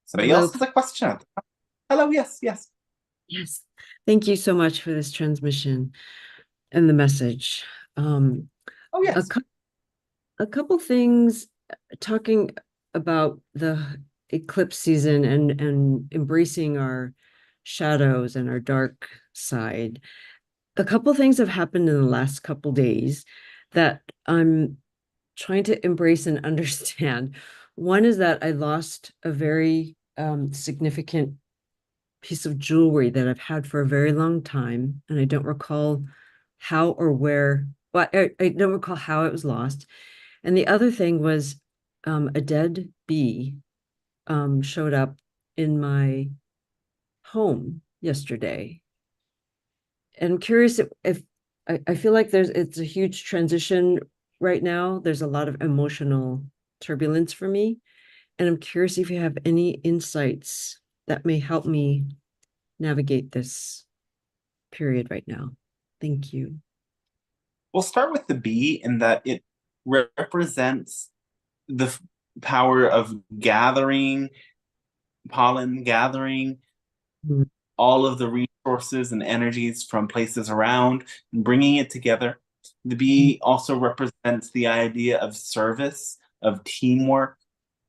Somebody Hello. else has a question. Hello, yes. Yes. Thank you so much for this transmission and the message. Oh, yes. A couple things talking about the eclipse season and embracing our shadows and our dark side. A couple things have happened in the last couple days that I'm trying to embrace and understand. One is that I lost a very significant piece of jewelry that I've had for a very long time, and I don't recall how or where, but I don't recall how it was lost. And the other thing was a dead bee showed up in my home yesterday. And I'm curious if I feel like it's a huge transition right now. There's a lot of emotional turbulence for me. And I'm curious if you have any insights that may help me navigate this period right now. Thank you. We'll start with the bee in that it represents the power of gathering pollen, gathering all of the resources and energies from places around and bringing it together. The bee also represents the idea of service, of teamwork,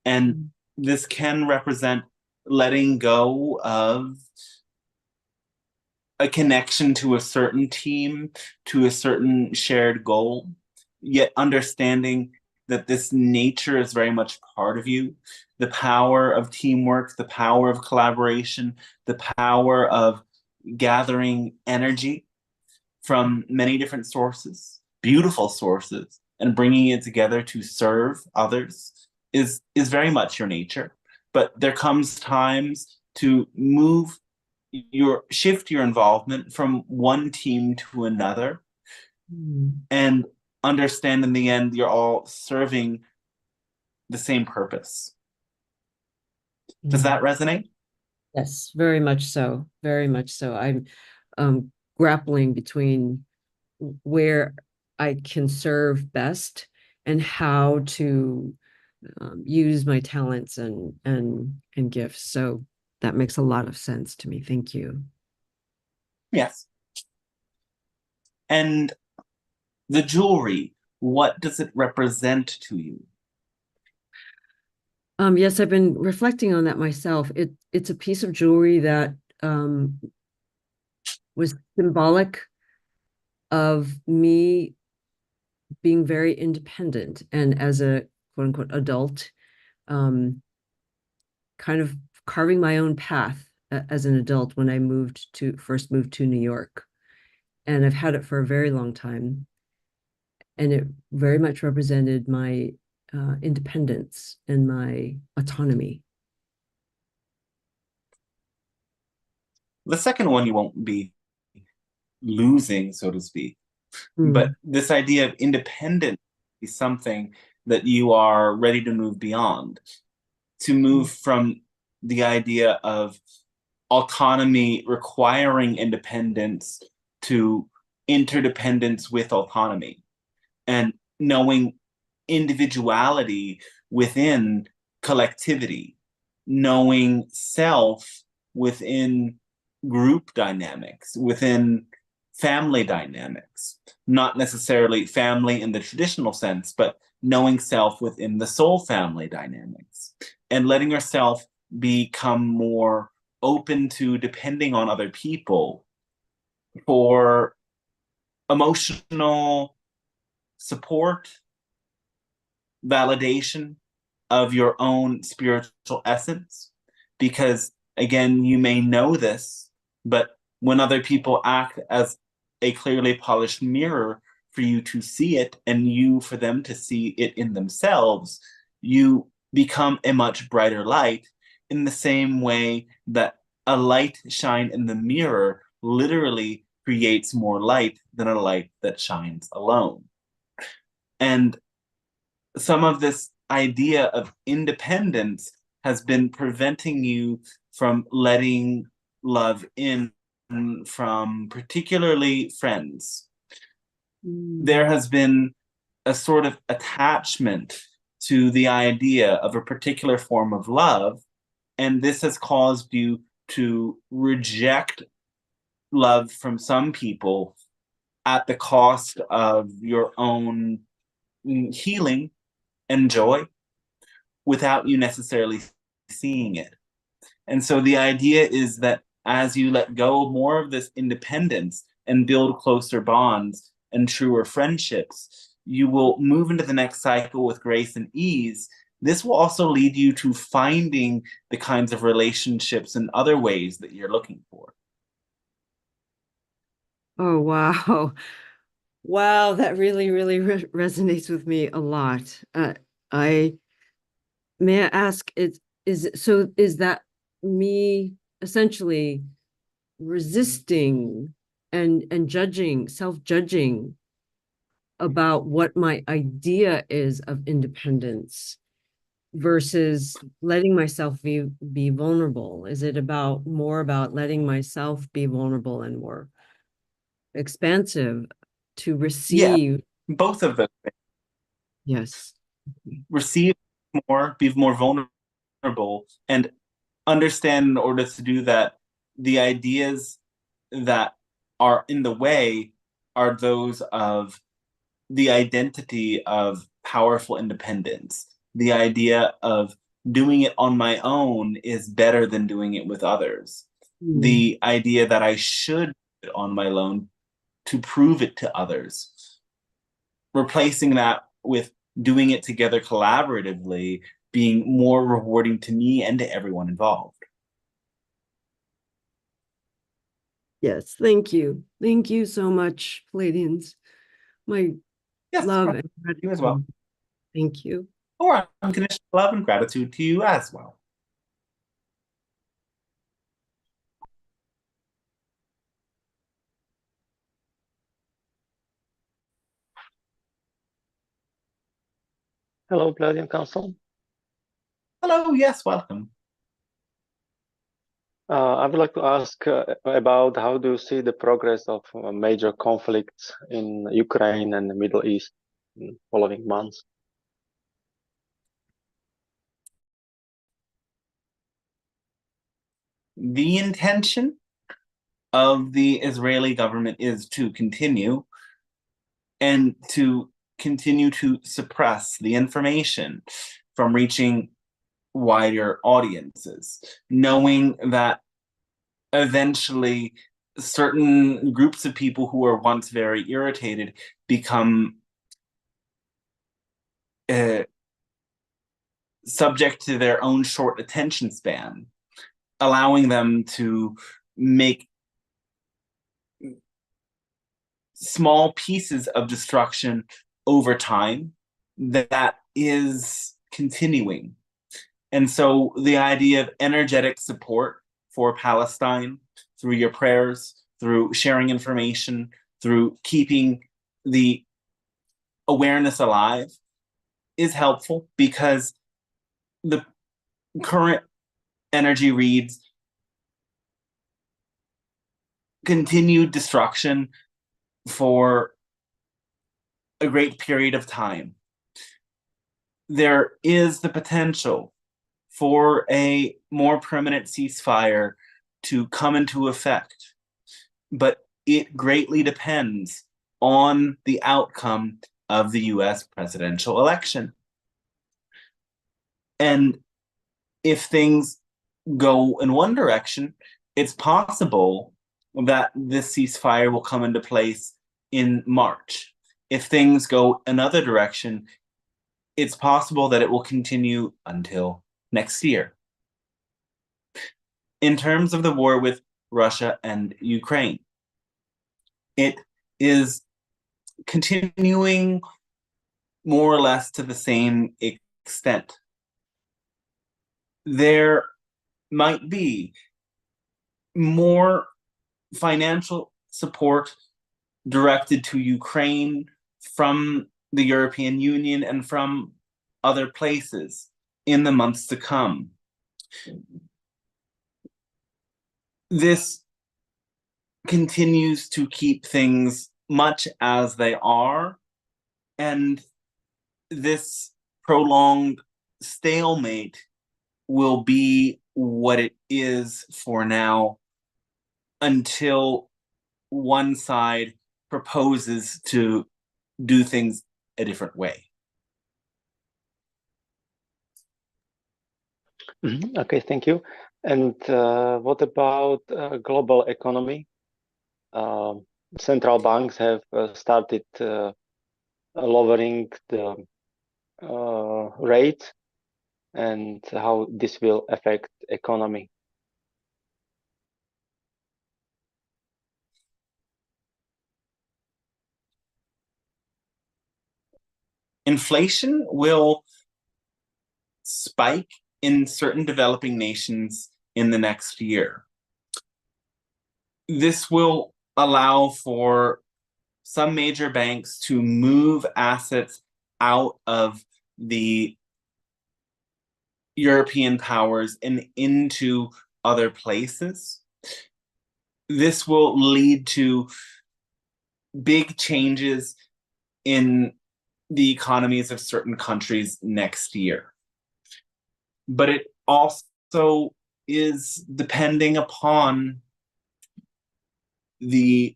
and this can represent letting go of a connection to a certain team, to a certain shared goal, yet understanding that this nature is very much part of you. The power of teamwork, the power of collaboration, the power of gathering energy from many different sources, beautiful sources, and bringing it together to serve others is very much your nature. But there comes times to move shift your involvement from one team to another, and understand in the end you're all serving the same purpose. Does that resonate? Yes, very much so. Very much so. I'm grappling between where I can serve best and how to use my talents and gifts. So that makes a lot of sense to me. Thank you. Yes. And the jewelry, what does it represent to you? Yes, I've been reflecting on that myself. It's a piece of jewelry that was symbolic of me being very independent, and as a quote unquote adult, kind of carving my own path as an adult when I first moved to New York. And I've had it for a very long time. And it very much represented my independence and my autonomy. The second one you won't be losing, so to speak. But this idea of independence is something that you are ready to move beyond, to move from the idea of autonomy requiring independence to interdependence with autonomy, and knowing individuality within collectivity, knowing self within group dynamics, within family dynamics, not necessarily family in the traditional sense, but knowing self within the soul family dynamics, and letting yourself become more open to depending on other people for emotional support, validation of your own spiritual essence. Because again, you may know this, but when other people act as a clearly polished mirror for you to see it, and you for them to see it in themselves, you become a much brighter light, in the same way that a light shine in the mirror literally creates more light than a light that shines alone. And some of this idea of independence has been preventing you from letting love in from particularly friends. There has been a sort of attachment to the idea of a particular form of love, and this has caused you to reject love from some people at the cost of your own healing and joy, without you necessarily seeing it. And so the idea is that as you let go more of this independence and build closer bonds and truer friendships, you will move into the next cycle with grace and ease. This will also lead you to finding the kinds of relationships and other ways that you're looking for. Oh, wow. Wow, that really, really resonates with me a lot. I may I ask, is that me essentially resisting and judging, self-judging about what my idea is of independence versus letting myself be vulnerable? Is it more about letting myself be vulnerable and more expansive to receive? Yeah, both of them. Yes. Receive more, be more vulnerable, and understand in order to do that, the ideas that are in the way are those of the identity of powerful independence. The idea of doing it on my own is better than doing it with others. The idea that I should do it on my own to prove it to others. Replacing that with doing it together collaboratively being more rewarding to me and to everyone involved. Yes, thank you. Thank you so much, Pleiadians. My love and gratitude. You as well. Thank you. Or unconditional love and gratitude to you as well. Hello, Pleiadian Council. Hello, yes, welcome. I would like to ask about how do you see the progress of major conflicts in Ukraine and the Middle East in following months? The intention of the Israeli government is to continue and to continue to suppress the information from reaching wider audiences, knowing that eventually certain groups of people who were once very irritated become subject to their own short attention span, allowing them to make small pieces of destruction over time that is continuing. And so the idea of energetic support for Palestine through your prayers, through sharing information, through keeping the awareness alive is helpful, because the current energy reads continued destruction for a great period of time. There is the potential for a more permanent ceasefire to come into effect, but it greatly depends on the outcome of the US presidential election. And if things go in one direction, it's possible that this ceasefire will come into place in March. If things go another direction, it's possible that it will continue until next year. In terms of the war with Russia and Ukraine, it is continuing more or less to the same extent. There might be more financial support directed to Ukraine from the European Union and from other places in the months to come. This continues to keep things much as they are, and this prolonged stalemate will be what it is for now until one side proposes to do things a different way. Okay, thank you. And what about global economy? Central banks have started lowering the rate, and how this will affect economy. Inflation will spike in certain developing nations in the next year. This will allow for some major banks to move assets out of the European powers and into other places. This will lead to big changes in the economies of certain countries next year. But it also is depending upon the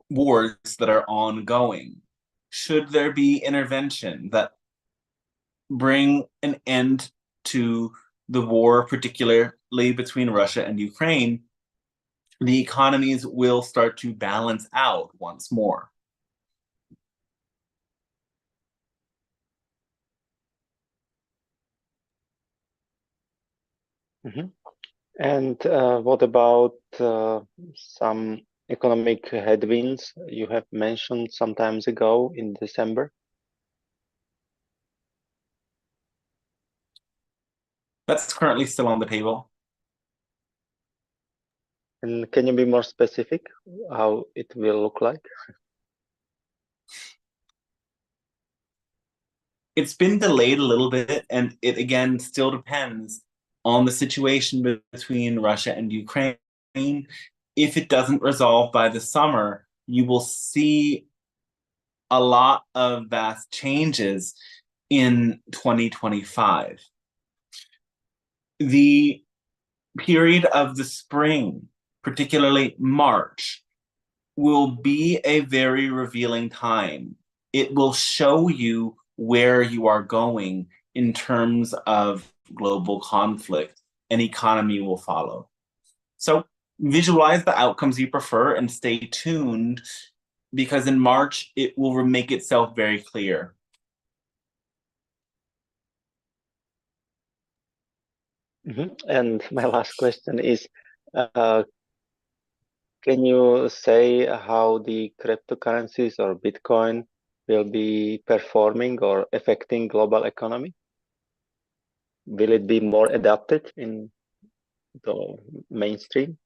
wars that are ongoing. Should there be intervention that bring an end to the war, particularly between Russia and Ukraine, the economies will start to balance out once more. And what about some economic headwinds you have mentioned some times ago in December? That's currently still on the table. And can you be more specific how it will look like? It's been delayed a little bit, and it again still depends on the situation between Russia and Ukraine. If it doesn't resolve by the summer, you will see a lot of vast changes in 2025. The period of the spring, particularly March, will be a very revealing time. It will show you where you are going in terms of global conflict, and economy will follow. So visualize the outcomes you prefer and stay tuned, because in March, it will make itself very clear. And my last question is, can you say how the cryptocurrencies or Bitcoin will be performing or affecting global economy? Will it be more adapted in the mainstream?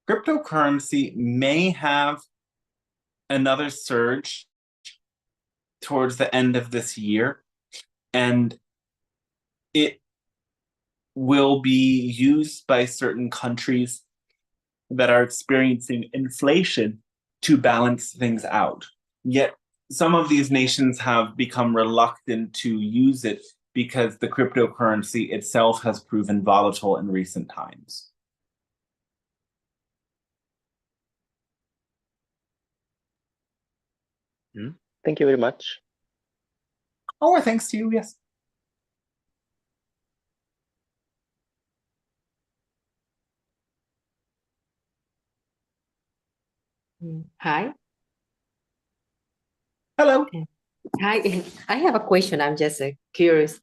Cryptocurrency may have another surge towards the end of this year, and it will be used by certain countries that are experiencing inflation to balance things out. Yet some of these nations have become reluctant to use it because the cryptocurrency itself has proven volatile in recent times. Thank you very much. Oh, thanks to you, yes. Hi. Hello. Hi. I have a question. I'm just curious.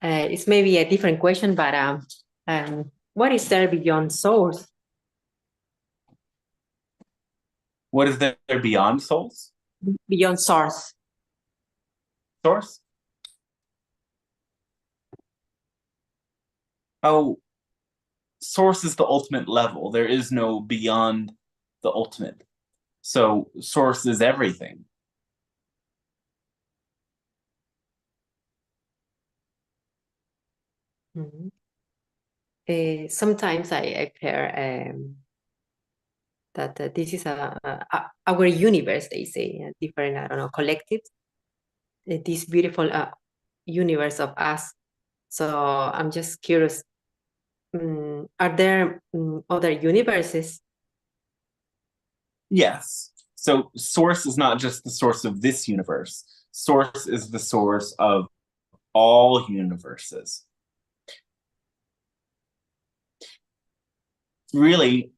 It's maybe a different question, but what is there beyond source? What is there beyond souls? Beyond source. Source? Oh, source is the ultimate level. There is no beyond the ultimate. So source is everything. Sometimes I hear that this is our universe, they say, different, I don't know, collective, this beautiful universe of us. So I'm just curious, are there other universes? Yes. So source is not just the source of this universe. Source is the source of all universes. Really,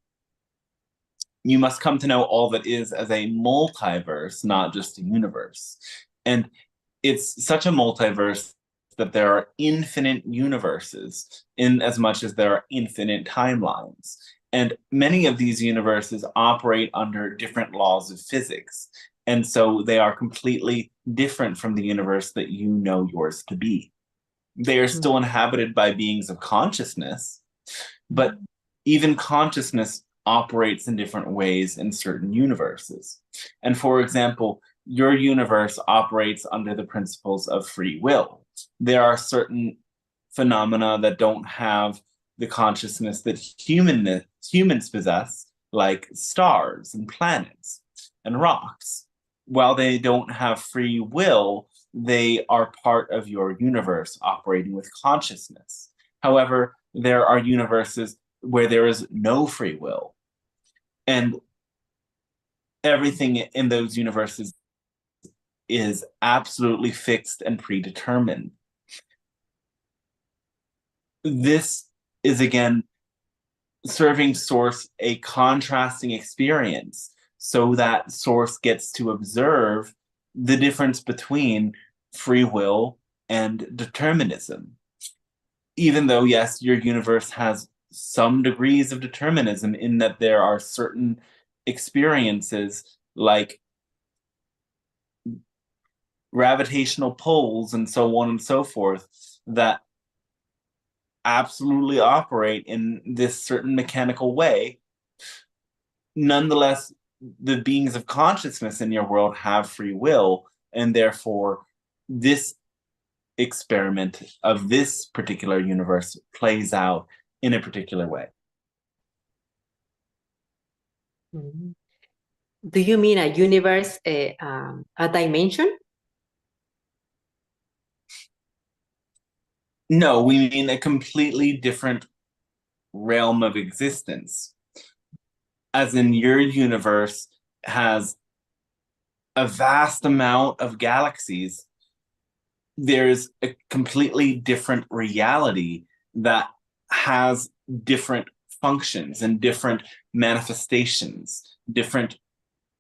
you must come to know all that is as a multiverse, not just a universe. And it's such a multiverse that there are infinite universes in as much as there are infinite timelines. And many of these universes operate under different laws of physics. And so they are completely different from the universe that you know yours to be. They are still inhabited by beings of consciousness, but even consciousness operates in different ways in certain universes. And for example, your universe operates under the principles of free will. There are certain phenomena that don't have the consciousness that humans possess, like stars and planets and rocks. While they don't have free will, they are part of your universe operating with consciousness. However, there are universes where there is no free will, and everything in those universes is absolutely fixed and predetermined. This is, again, serving source a contrasting experience so that source gets to observe the difference between free will and determinism. Even though, yes, your universe has some degrees of determinism in that there are certain experiences like gravitational pulls and so on and so forth that absolutely operate in this certain mechanical way. Nonetheless, the beings of consciousness in your world have free will, and therefore this experiment of this particular universe plays out in a particular way. Mhm. Do you mean a universe, a dimension? No, we mean a completely different realm of existence. As in, your universe has a vast amount of galaxies. There's a completely different reality that has different functions and different manifestations, different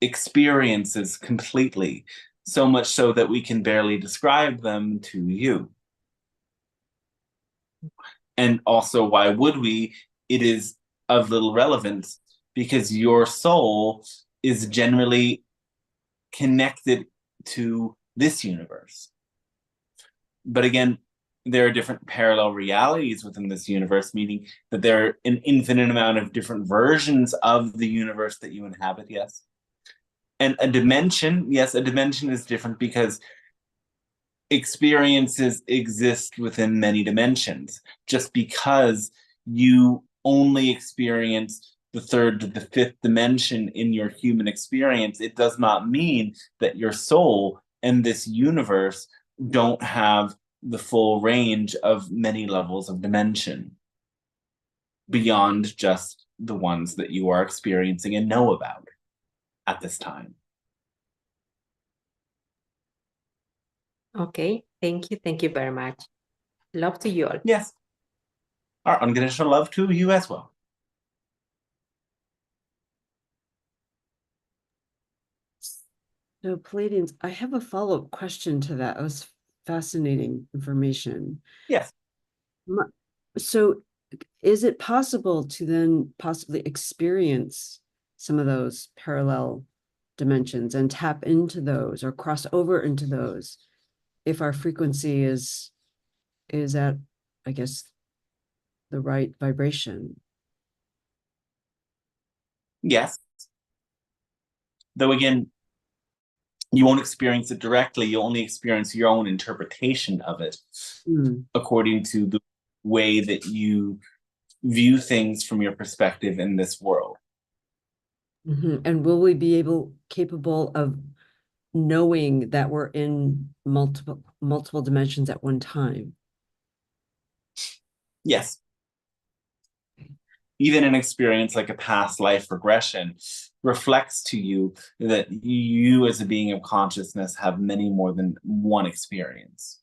experiences completely, so much so that we can barely describe them to you. And also, why would we? It is of little relevance because your soul is generally connected to this universe. But again, there are different parallel realities within this universe, meaning that there are an infinite amount of different versions of the universe that you inhabit, yes. And a dimension, yes, a dimension is different because experiences exist within many dimensions. Just because you only experience the third to the fifth dimension in your human experience, it does not mean that your soul and this universe don't have the full range of many levels of dimension beyond just the ones that you are experiencing and know about at this time. Okay, thank you. Thank you very much. Love to you all. Yes. Our unconditional love to you as well. So Pleiadians, I have a follow-up question to that. It was fascinating information. Yes. So is it possible to then possibly experience some of those parallel dimensions and tap into those or cross over into those if our frequency is at, I guess, the right vibration? Yes. Though again, you won't experience it directly. You only experience your own interpretation of it according to the way that you view things from your perspective in this world. And will we be capable of knowing that we're in multiple dimensions at one time? Yes. Even an experience like a past life regression reflects to you that you as a being of consciousness have many more than one experience.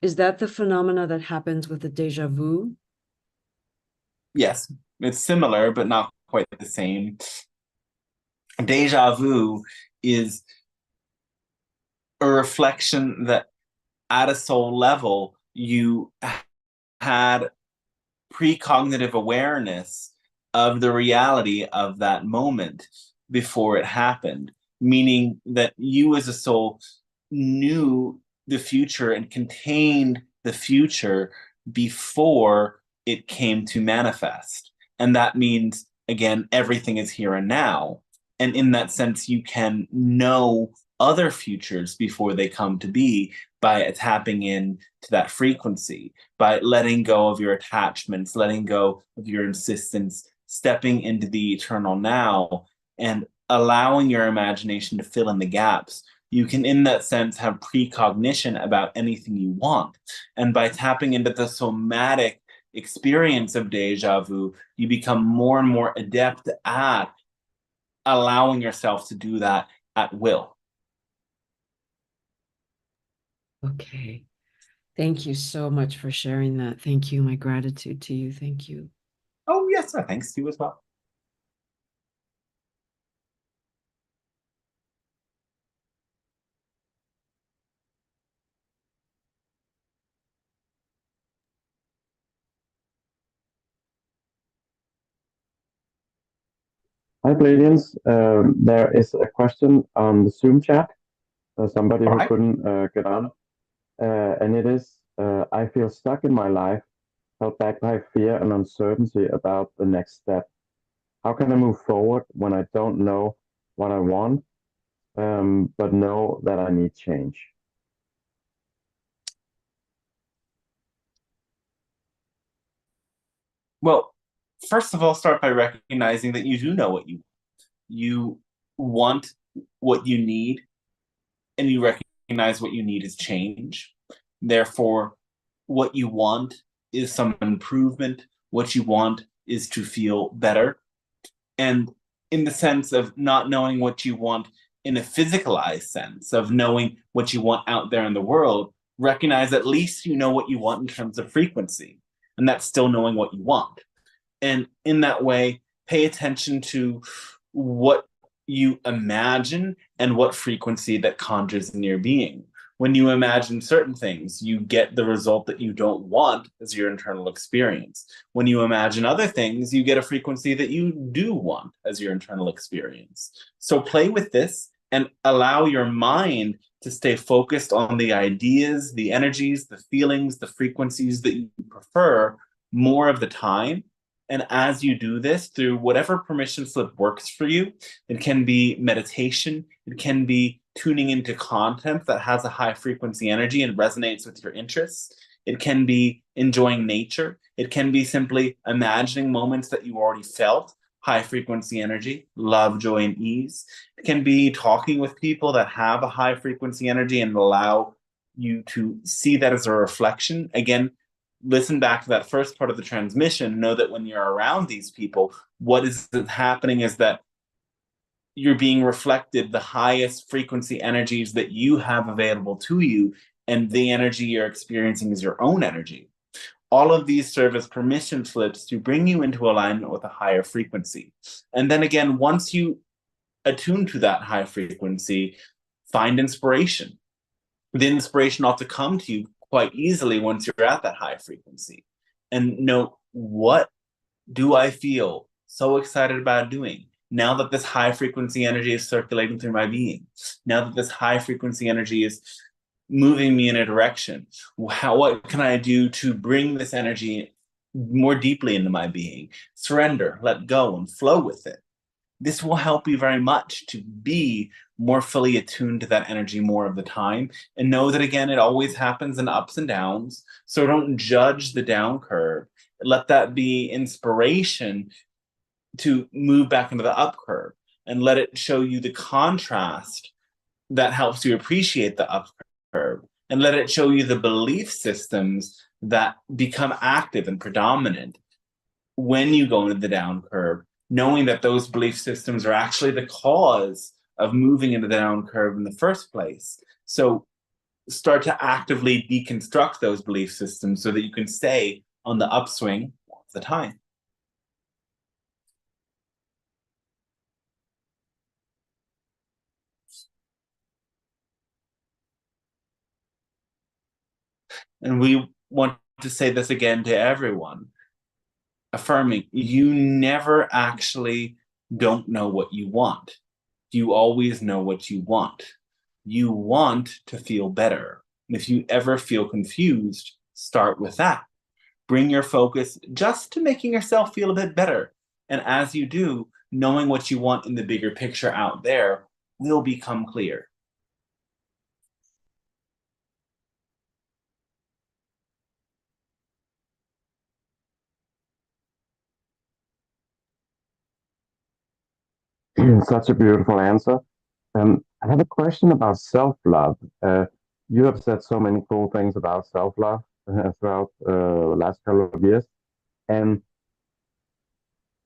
Is that the phenomena that happens with the déjà vu? Yes, it's similar, but not quite the same. Déjà vu is a reflection that at a soul level, you had precognitive awareness of the reality of that moment before it happened, meaning that you as a soul knew the future and contained the future before it came to manifest. And that means, again, everything is here and now. And in that sense, you can know other futures before they come to be by tapping in to that frequency, by letting go of your attachments, letting go of your insistence, stepping into the eternal now, and allowing your imagination to fill in the gaps. You can, in that sense, have precognition about anything you want. And by tapping into the somatic experience of déjà vu, you become more and more adept at allowing yourself to do that at will. Okay. Thank you so much for sharing that. Thank you. My gratitude to you. Thank you. Oh, yes, thanks to you as well. Hi, Pleiadians. There is a question on the Zoom chat. Somebody who couldn't get on. And it is, I feel stuck in my life, held back by fear and uncertainty about the next step. how can I move forward when I don't know what I want, but know that I need change? Well, first of all, start by recognizing that you do know what you want. You want what you need, and you recognize what you need is change. Therefore, what you want is some improvement. What you want is to feel better. And in the sense of not knowing what you want in a physicalized sense, of knowing what you want out there in the world, recognize at least you know what you want in terms of frequency. And that's still knowing what you want. And in that way, pay attention to what you imagine and what frequency that conjures in your being. When you imagine certain things, you get the result that you don't want as your internal experience. When you imagine other things, you get a frequency that you do want as your internal experience. So play with this and allow your mind to stay focused on the ideas, the energies, the feelings, the frequencies that you prefer more of the time. And as you do this through whatever permission slip works for you, it can be meditation, it can be tuning into content that has a high frequency energy and resonates with your interests. It can be enjoying nature. It can be simply imagining moments that you already felt, high frequency energy, love, joy, and ease. It can be talking with people that have a high frequency energy and allow you to see that as a reflection. Again, listen back to that first part of the transmission. Know that when you're around these people, what is happening is that you're being reflected the highest frequency energies that you have available to you, and the energy you're experiencing is your own energy. All of these serve as permission slips to bring you into alignment with a higher frequency. And then again, once you attune to that high frequency, find inspiration. The inspiration ought to come to you quite easily once you're at that high frequency. And note, what do I feel so excited about doing now that this high frequency energy is circulating through my being? Now that this high frequency energy is moving me in a direction, what can I do to bring this energy more deeply into my being? Surrender, let go, and flow with it. This will help you very much to be more fully attuned to that energy more of the time. And know that, again, it always happens in ups and downs. So don't judge the down curve. Let that be inspiration to move back into the up curve, and let it show you the contrast that helps you appreciate the up curve, and let it show you the belief systems that become active and predominant when you go into the down curve, knowing that those belief systems are actually the cause of moving into the down curve in the first place. So start to actively deconstruct those belief systems so that you can stay on the upswing all the time. And we want to say this again to everyone, affirming, you never actually don't know what you want. You always know what you want. You want to feel better. And if you ever feel confused, start with that. Bring your focus just to making yourself feel a bit better. And as you do, knowing what you want in the bigger picture out there will become clear. Such a beautiful answer. I have a question about self-love. You have said so many cool things about self-love throughout the last couple of years. And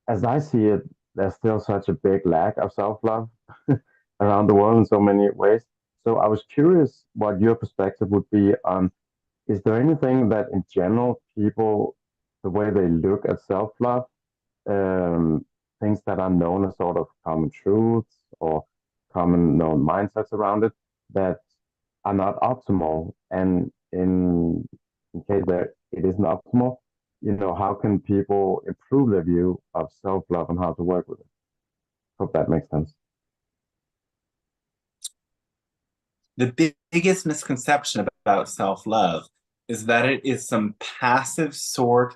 as I see it, there's still such a big lack of self-love around the world in so many ways. So I was curious what your perspective would be on, is there anything that in general people, the way they look at self-love, things that are known as sort of common truths or common known mindsets around it that are not optimal? And in case that it isn't optimal, how can people improve their view of self-love and how to work with it? Hope that makes sense. The biggest misconception about self-love is that it is some passive sort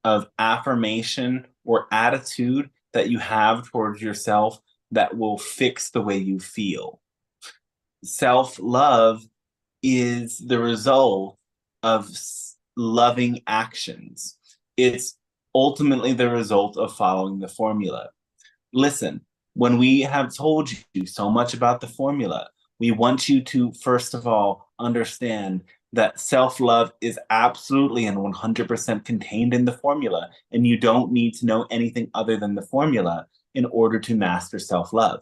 of affirmation or attitude that you have towards yourself that will fix the way you feel. Self-love is the result of loving actions. It's ultimately the result of following the formula. Listen, when we have told you so much about the formula, we want you to, first of all, understand that self-love is absolutely and 100% contained in the formula, and you don't need to know anything other than the formula in order to master self-love.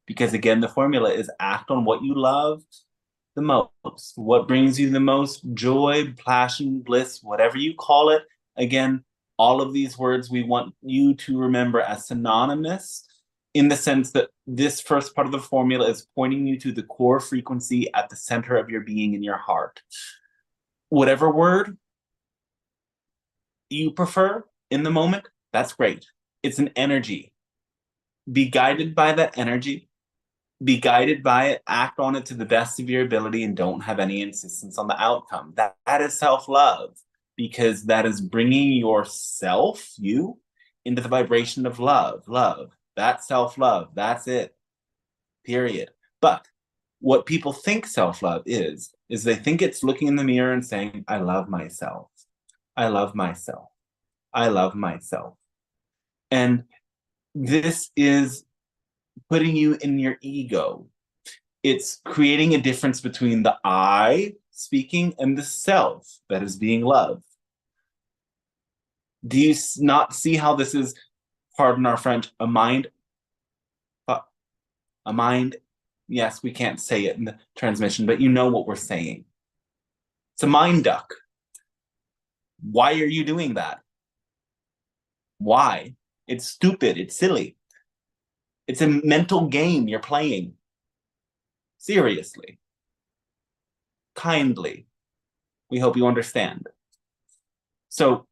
Because again, the formula is act on what you love the most, what brings you the most joy, passion, bliss, whatever you call it. Again, all of these words we want you to remember as synonymous, in the sense that this first part of the formula is pointing you to the core frequency at the center of your being in your heart. Whatever word you prefer in the moment, that's great. It's an energy. Be guided by that energy. Be guided by it, act on it to the best of your ability, and don't have any insistence on the outcome. That is self-love, because that is bringing yourself, you, into the vibration of love. That's self-love. That's it. Period. But what people think self-love is they think it's looking in the mirror and saying, I love myself. I love myself. I love myself. And this is putting you in your ego. It's creating a difference between the I speaking and the self that is being loved. Do you not see how this is, pardon our French, a mind, yes, we can't say it in the transmission, but you know what we're saying. It's a mind duck. Why are you doing that? Why? It's stupid, it's silly. It's a mental game you're playing. Seriously. Kindly. We hope you understand. So,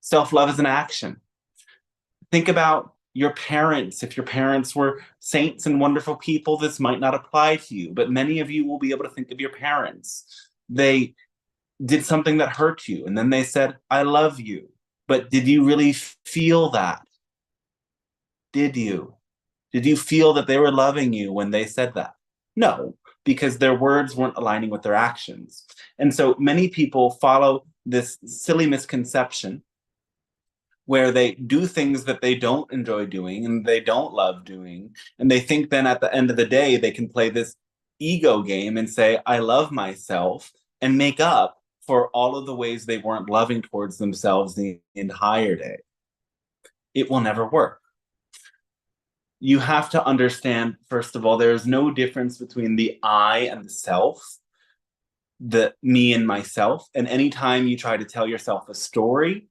self-love is an action. Think about your parents. If your parents were saints and wonderful people, this might not apply to you, but many of you will be able to think of your parents. They did something that hurt you, and then they said, I love you. But did you really feel that? Did you? Did you feel that they were loving you when they said that? No, because their words weren't aligning with their actions. And so many people follow this silly misconception where they do things that they don't enjoy doing and they don't love doing. And they think then at the end of the day, they can play this ego game and say, I love myself, and make up for all of the ways they weren't loving towards themselves the entire day. It will never work. You have to understand, first of all, there is no difference between the I and the self, the me and myself. And anytime you try to tell yourself a story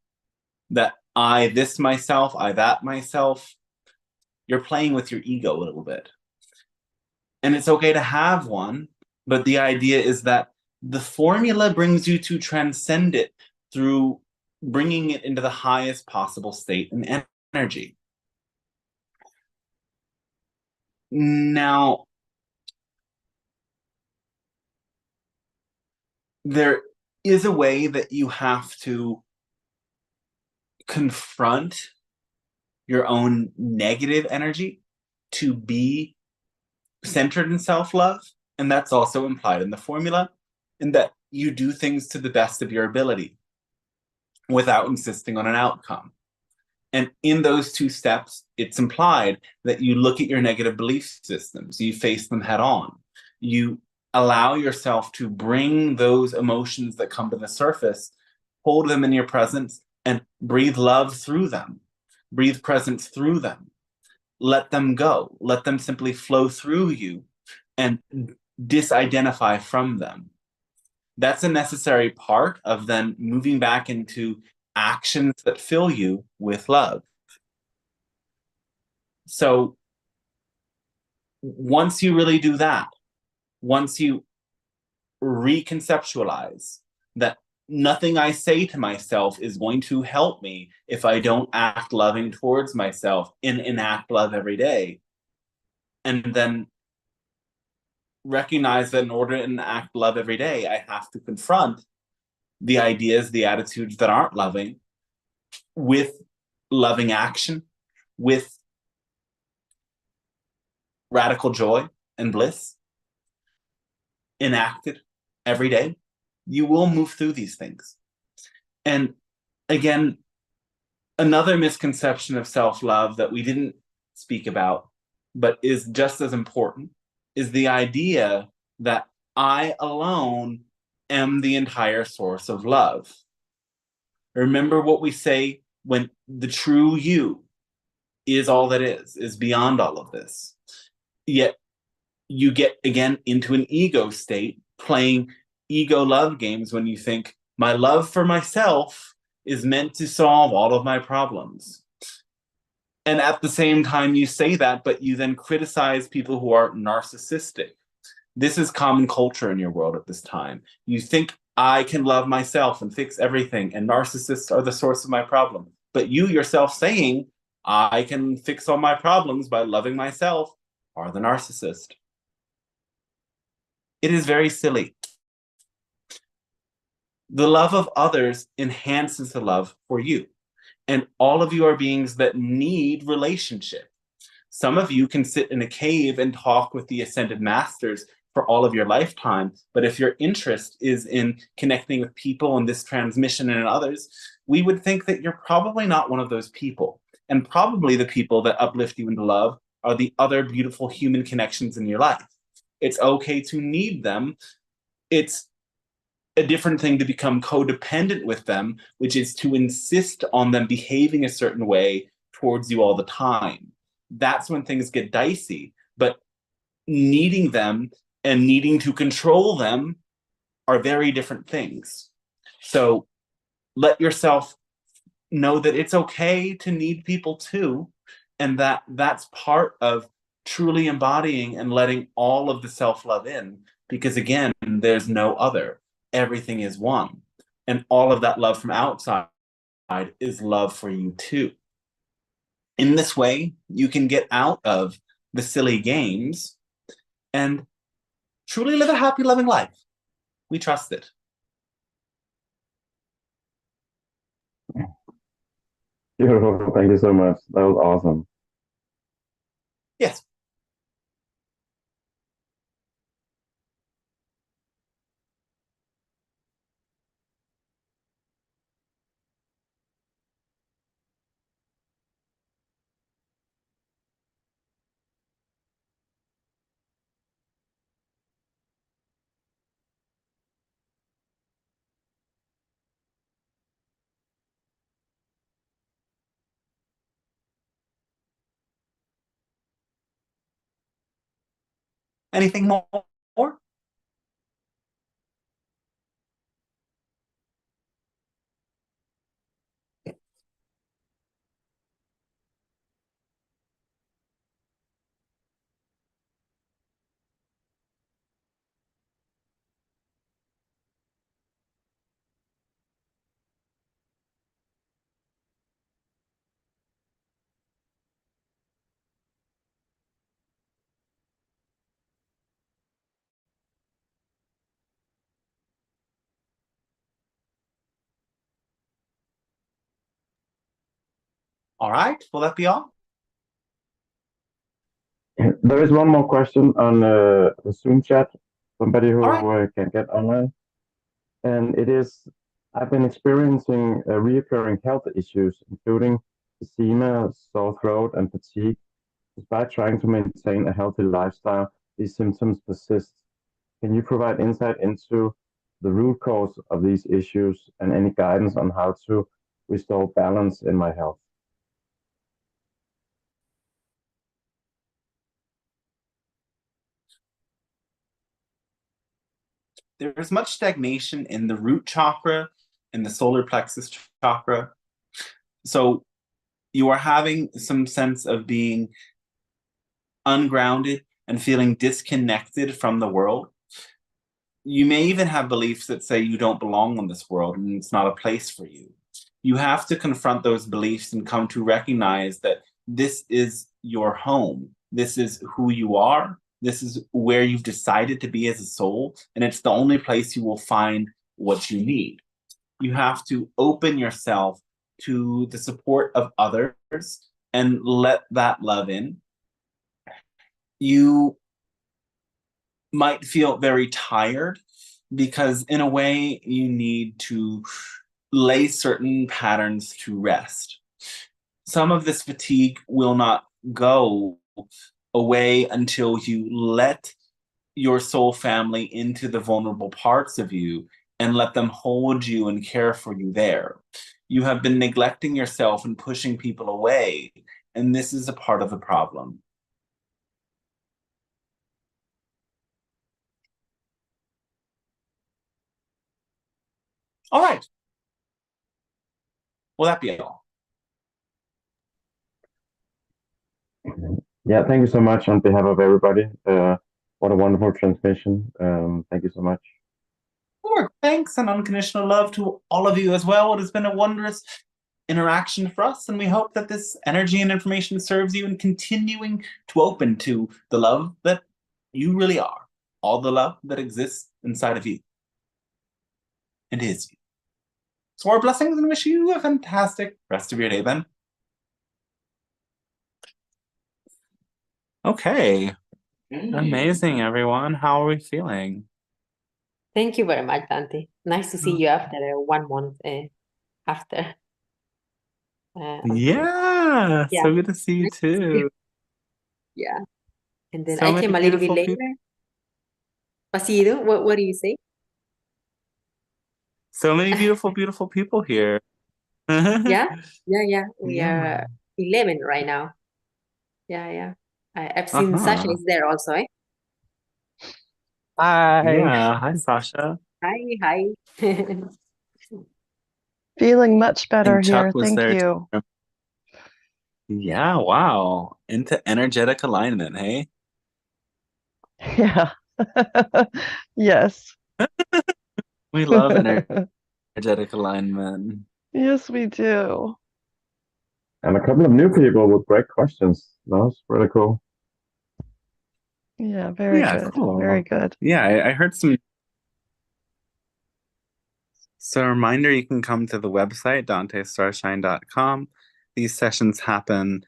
that I this myself, I that myself, you're playing with your ego a little bit. And it's okay to have one, but the idea is that the formula brings you to transcend it through bringing it into the highest possible state and energy. Now, there is a way that you have to confront your own negative energy to be centered in self-love, and that's also implied in the formula, in that you do things to the best of your ability without insisting on an outcome. And in those two steps, it's implied that you look at your negative belief systems, you face them head on, you allow yourself to bring those emotions that come to the surface, hold them in your presence, and breathe love through them, breathe presence through them. Let them go, let them simply flow through you and disidentify from them. That's a necessary part of then moving back into actions that fill you with love. So once you really do that, once you reconceptualize that nothing I say to myself is going to help me if I don't act loving towards myself and enact love every day, and then recognize that in order to enact love every day, I have to confront the ideas, the attitudes that aren't loving with loving action, with radical joy and bliss enacted every day, you will move through these things. And again, another misconception of self-love that we didn't speak about, but is just as important, is the idea that I alone am the entire source of love. Remember what we say when the true you is all that is beyond all of this. Yet you get, again, into an ego state, playing ego love games when you think, my love for myself is meant to solve all of my problems. And at the same time you say that, but you then criticize people who are narcissistic. This is common culture in your world at this time. You think I can love myself and fix everything, and narcissists are the source of my problem. But you yourself saying, I can fix all my problems by loving myself, are the narcissist. It is very silly. The love of others enhances the love for you. And all of you are beings that need relationship. Some of you can sit in a cave and talk with the ascended masters for all of your lifetime. But if your interest is in connecting with people and this transmission and others, we would think that you're probably not one of those people. And probably the people that uplift you into love are the other beautiful human connections in your life. It's okay to need them. It's a different thing to become codependent with them, which is to insist on them behaving a certain way towards you all the time. That's when things get dicey. But needing them and needing to control them are very different things. So let yourself know that it's okay to need people too, and that that's part of truly embodying and letting all of the self-love in, because again, there's no other. Everything is one. And all of that love from outside is love for you too. In this way, you can get out of the silly games and truly live a happy, loving life. We trust it. Beautiful. Thank you so much. That was awesome. Yes. Anything more? All right, will that be all? There is one more question on the Zoom chat. Somebody who right. can get online. And it is, I've been experiencing reoccurring health issues, including eczema, sore throat, and fatigue. Despite trying to maintain a healthy lifestyle, these symptoms persist. Can you provide insight into the root cause of these issues and any guidance on how to restore balance in my health? There's much stagnation in the root chakra, in the solar plexus chakra. So you are having some sense of being ungrounded and feeling disconnected from the world. You may even have beliefs that say you don't belong in this world and it's not a place for you. You have to confront those beliefs and come to recognize that this is your home. This is who you are. This is where you've decided to be as a soul, and it's the only place you will find what you need. You have to open yourself to the support of others and let that love in. you might feel very tired because in a way you need to lay certain patterns to rest. Some of this fatigue will not go away until you let your soul family into the vulnerable parts of you and let them hold you and care for you there. You have been neglecting yourself and pushing people away, and this is a part of the problem. All right. Will that be all? Yeah, thank you so much on behalf of everybody. What a wonderful transmission. Thank you so much. Sure. Thanks and unconditional love to all of you as well. It has been a wondrous interaction for us, and we hope that this energy and information serves you in continuing to open to the love that you really are, all the love that exists inside of you and is you. So our blessings and wish you a fantastic rest of your day then. Okay. Amazing, everyone. How are we feeling? Thank you very much, Dante. Nice to see you after 1 month after. Yeah, Yeah. so good to see you Nice to see you. too. Yeah. And then So I many came a little bit beautiful later. people. Pasido, what do you say? So many beautiful people here. Yeah? Yeah. We Yeah. are 11 right now. Yeah. I've seen Sasha is there also, eh? Hi. Yeah. Hi, Sasha. Hi. Feeling much better And Chuck here. was Thank there you. too. Yeah, wow. Into energetic alignment, hey? Yeah. Yes. We love energetic alignment. Yes, we do. And a couple of new people with great questions. That was really cool. Yeah, very Yeah, good. cool. Very good. Yeah, I heard some. So a reminder, you can come to the website, dantestarshine.com. These sessions happen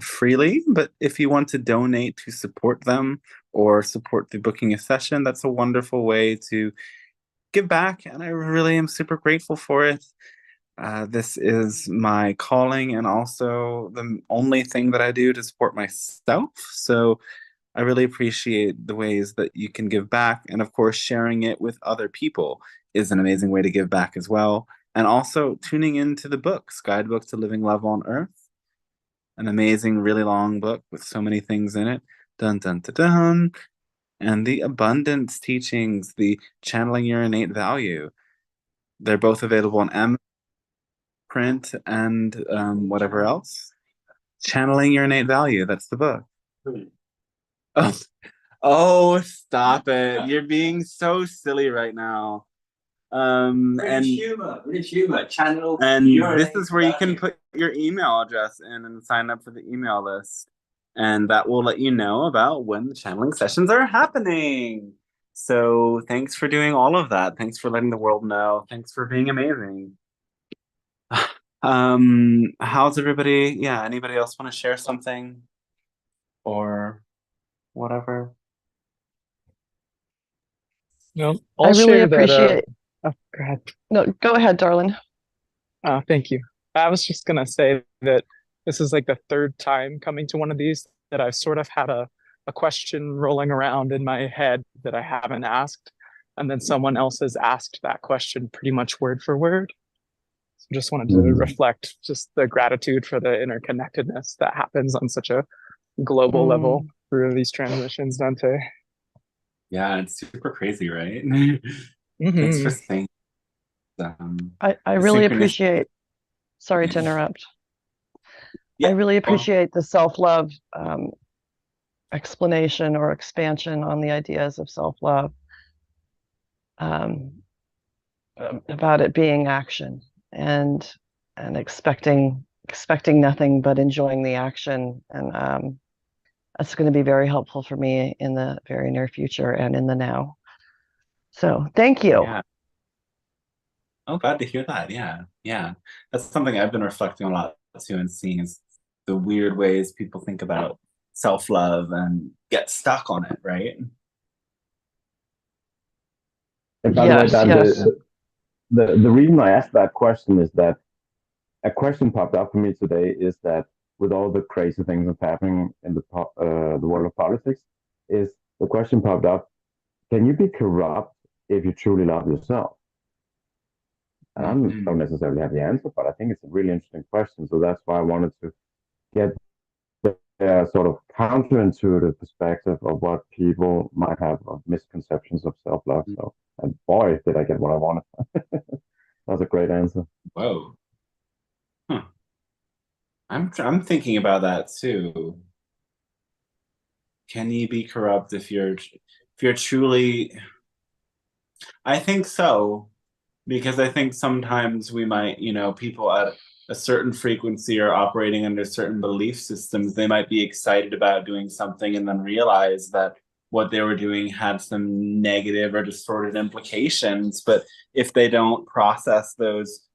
freely, but if you want to donate to support them or support the booking a session, that's a wonderful way to give back, and I really am super grateful for it. This is my calling and also the only thing that I do to support myself. So I really appreciate the ways that you can give back. And of course, sharing it with other people is an amazing way to give back as well. And also tuning into the books, Guidebook to Living Love on Earth, an amazing, really long book with so many things in it. Dun, dun, dun, dun. And the abundance teachings, the channeling your innate value. They're both available on Amazon, print, and whatever else. Channeling your innate value. That's the book. Oh, oh, stop it. You're being so silly right now. British humor, channel. And this is where you can put your email address in and sign up for the email list. And that will let you know about when the channeling sessions are happening. So thanks for doing all of that. Thanks for letting the world know. Thanks for being amazing. How's everybody? Yeah, anybody else want to share something? Or whatever? No, I I'll really share that. appreciate. Oh, go ahead. No, go ahead, darling. Thank you. I was just gonna say that this is like the third time coming to one of these that I've sort of had a question rolling around in my head that I haven't asked, and then someone else has asked that question pretty much word for word. So just wanted to reflect just the gratitude for the interconnectedness that happens on such a global level through these transitions, Dante. Yeah, it's super crazy, right? Mm-hmm. Thanks for saying. I really appreciate. Sorry to interrupt. Yeah, I really appreciate the self-love explanation or expansion on the ideas of self-love, about it being action and expecting nothing but enjoying the action, and that's going to be very helpful for me in the very near future and in the now. So thank you. Yeah. Oh, glad to hear that. Yeah. That's something I've been reflecting on a lot too and seeing is the weird ways people think about self-love and get stuck on it, right? And by the way, Yes, Dan, yes. the reason I asked that question is that a question popped up for me today is that with all the crazy things that's happening in the world of politics, is the question popped up: can you be corrupt if you truly love yourself? And I don't necessarily have the answer, but I think it's a really interesting question. So that's why I wanted to get the sort of counterintuitive perspective of what people might have of misconceptions of self-love. So, and boy, did I get what I wanted. That's a great answer. Whoa. Huh. I'm thinking about that too. Can you be corrupt if you're truly? I think so, because I think sometimes we might, people at a certain frequency or operating under certain belief systems, they might be excited about doing something and then realize that what they were doing had some negative or distorted implications. But if they don't process those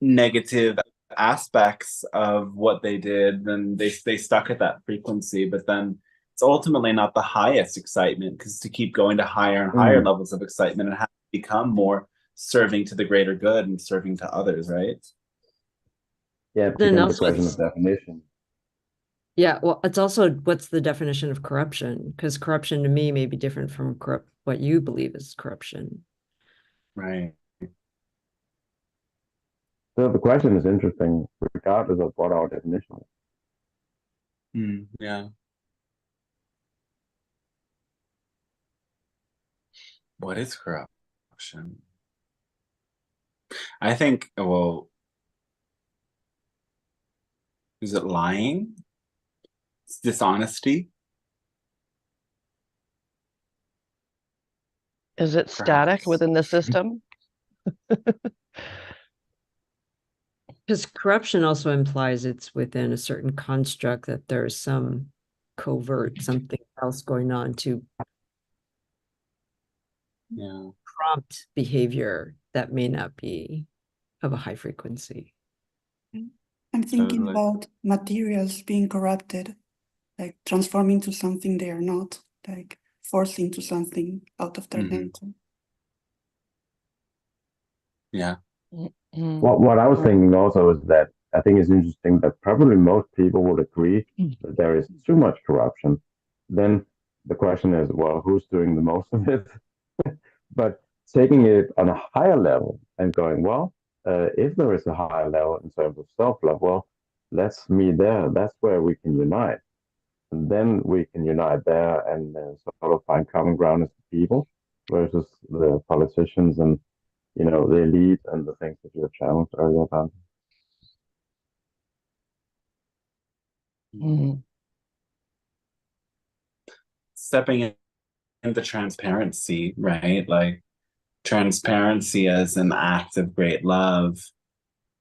negative aspects of what they did, then they stay stuck at that frequency. But then it's ultimately not the highest excitement, because to keep going to higher and higher levels of excitement and have to become more serving to the greater good and serving to others, right? Yeah, it Then becomes a also question of definition. Yeah, well, it's also what's the definition of corruption? Because corruption to me may be different from what you believe is corruption. Right. So the question is interesting, regardless of what our definition is. Yeah. What is corruption? I think, well, is it lying? It's dishonesty? Is it static Perhaps. within the system? Because corruption also implies it's within a certain construct, that there's some covert something else going on to prompt behavior that may not be of a high frequency. I'm thinking about materials being corrupted, like transforming to something they are not, like forcing to something out of their nature. Yeah. What I was thinking also is that I think it's interesting that probably most people would agree that there is too much corruption. Then the question is, well, who's doing the most of it? But taking it on a higher level and going, well, if there is a higher level in terms of self-love, well, let's meet there. That's where we can unite. And then we can unite there and sort of find common ground as people versus the politicians and, the elite and the things that you have challenged earlier about. Stepping into transparency, right? Like transparency as an act of great love.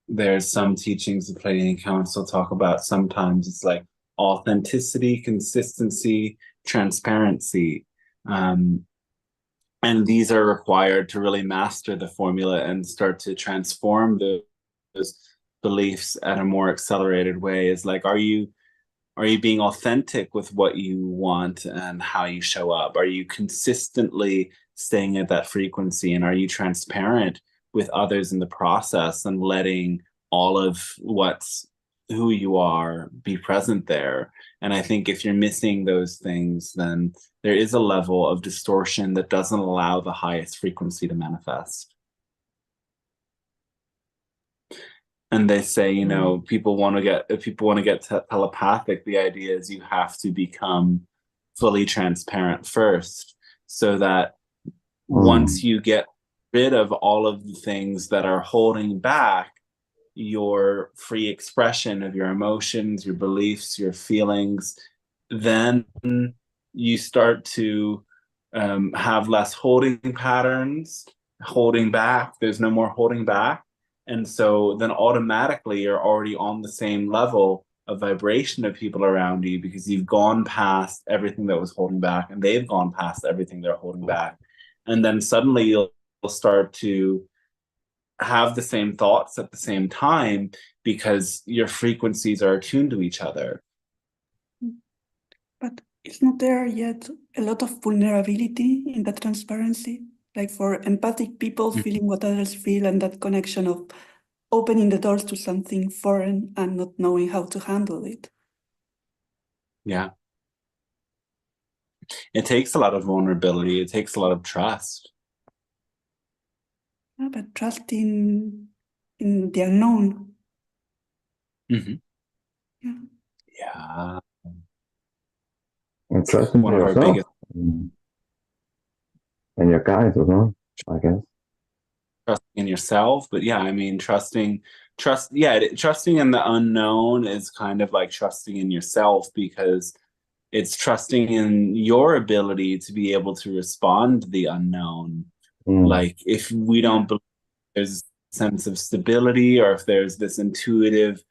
There's some teachings of Pleiadian Council talk about, sometimes it's like authenticity, consistency, transparency. And these are required to really master the formula and start to transform those beliefs at a more accelerated way. Is like, are you being authentic with what you want and how you show up? Are you consistently staying at that frequency? And are you transparent with others in the process and letting all of who you are be present there? And I think if you're missing those things, then there is a level of distortion that doesn't allow the highest frequency to manifest. And they say, people want to get telepathic. The idea is you have to become fully transparent first, so that once you get rid of all of the things that are holding back your free expression of your emotions, your beliefs, your feelings, then you start to have less holding patterns, holding back. There's no more holding back. And so then automatically you're already on the same level of vibration of people around you, because you've gone past everything that was holding back and they've gone past everything they're holding back. And then suddenly you'll start to have the same thoughts at the same time, because your frequencies are attuned to each other. But is not there yet a lot of vulnerability in that transparency? Like for empathic people feeling what others feel and that connection of opening the doors to something foreign and not knowing how to handle it. Yeah. It takes a lot of vulnerability. It takes a lot of trust. Yeah, but trust in the unknown. Mm-hmm. Yeah. Yeah. And trust in One of our yourself biggest and your guides as well, I guess. trusting in yourself, but yeah, I mean, trusting in the unknown is kind of like trusting in yourself, because it's trusting in your ability to be able to respond to the unknown. Like, if we don't believe there's a sense of stability, or if there's this intuitive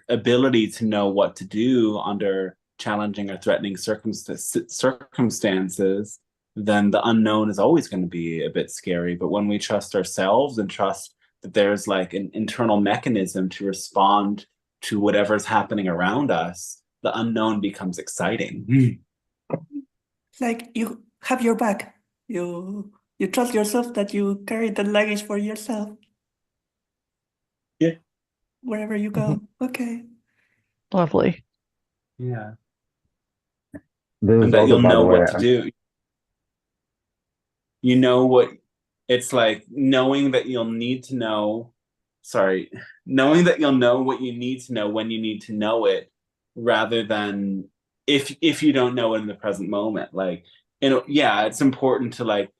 ability to know what to do under challenging or threatening circumstances, then the unknown is always going to be a bit scary. But when we trust ourselves and trust that there's like an internal mechanism to respond to whatever's happening around us, the unknown becomes exciting. It's like you have your back. You trust yourself that you carry the luggage for yourself. Yeah. Wherever you go. Okay. Lovely. Yeah. This And is that also, you'll by the know way, what to do. You know what it's like, knowing that you'll need to know, knowing that you'll know what you need to know when you need to know it, rather than if you don't know it in the present moment. Like, you know, yeah, it's important to like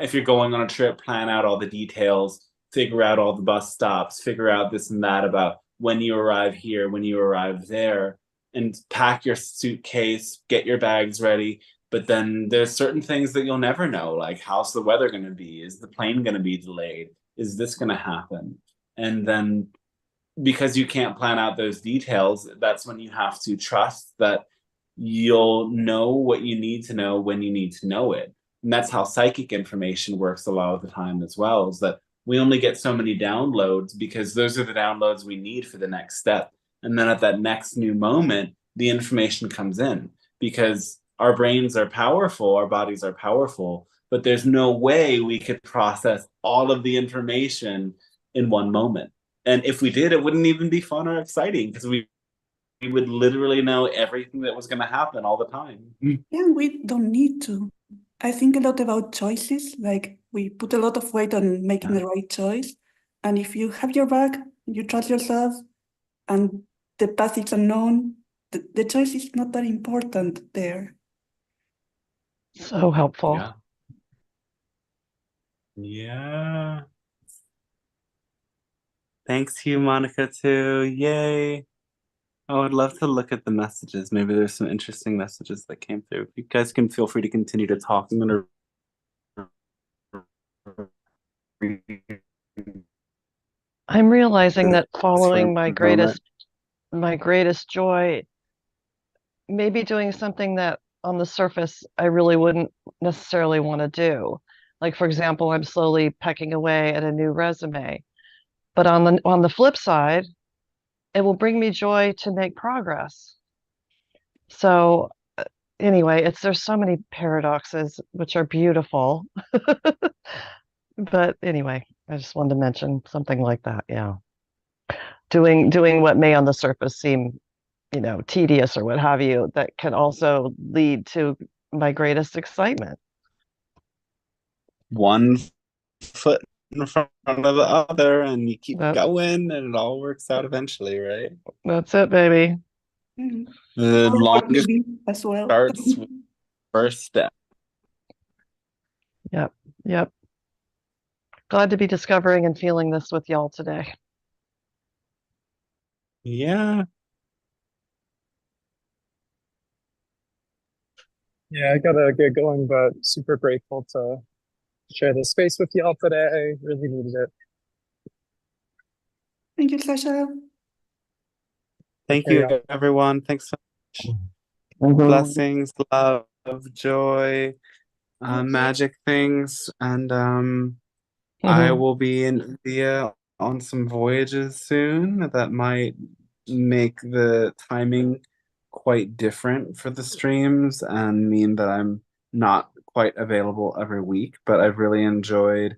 if you're going on a trip, plan out all the details, figure out all the bus stops, figure out this and that about when you arrive here, when you arrive there, and pack your suitcase, get your bags ready. But then there's certain things that you'll never know, like how's the weather going to be? Is the plane going to be delayed? Is this going to happen? And then because you can't plan out those details, that's when you have to trust that you'll know what you need to know when you need to know it. And that's how psychic information works a lot of the time as well, is that we only get so many downloads because those are the downloads we need for the next step. And then at that next new moment, the information comes in, because our brains are powerful, our bodies are powerful, but there's no way we could process all of the information in one moment. And if we did, it wouldn't even be fun or exciting, because we would literally know everything that was going to happen all the time. Yeah, we don't need to. I think a lot about choices. Like we put a lot of weight on making the right choice. And if you have your back, you trust yourself, and the path is unknown, the choice is not that important there. So helpful. Yeah. Yeah. Thanks to you, Monica, too. Yay. I would love to look at the messages. Maybe there's some interesting messages that came through. You guys can feel free to continue to talk. I'm going to. I'm realizing that following my moment. greatest joy, maybe doing something that on the surface I really wouldn't necessarily want to do. Like, for example, I'm slowly pecking away at a new resume. But on the flip side, it will bring me joy to make progress. So anyway, there's so many paradoxes which are beautiful. But anyway, I just wanted to mention something like that. Yeah. Doing what may on the surface seem, tedious or what have you, that can also lead to my greatest excitement. One foot in front of the other, and you keep going, and it all works out eventually, right? That's it, baby. The longest as well starts with first step. Yep. Glad to be discovering and feeling this with y'all today. Yeah. Yeah, I gotta get going, but super grateful to share this space with y'all today. Really needed it. Thank you, Sasha. Thank you, everyone. Thanks so much. Blessings, love, joy, magic things. And I will be in India on some voyages soon that might make the timing quite different for the streams and mean that I'm not quite available every week, but I've really enjoyed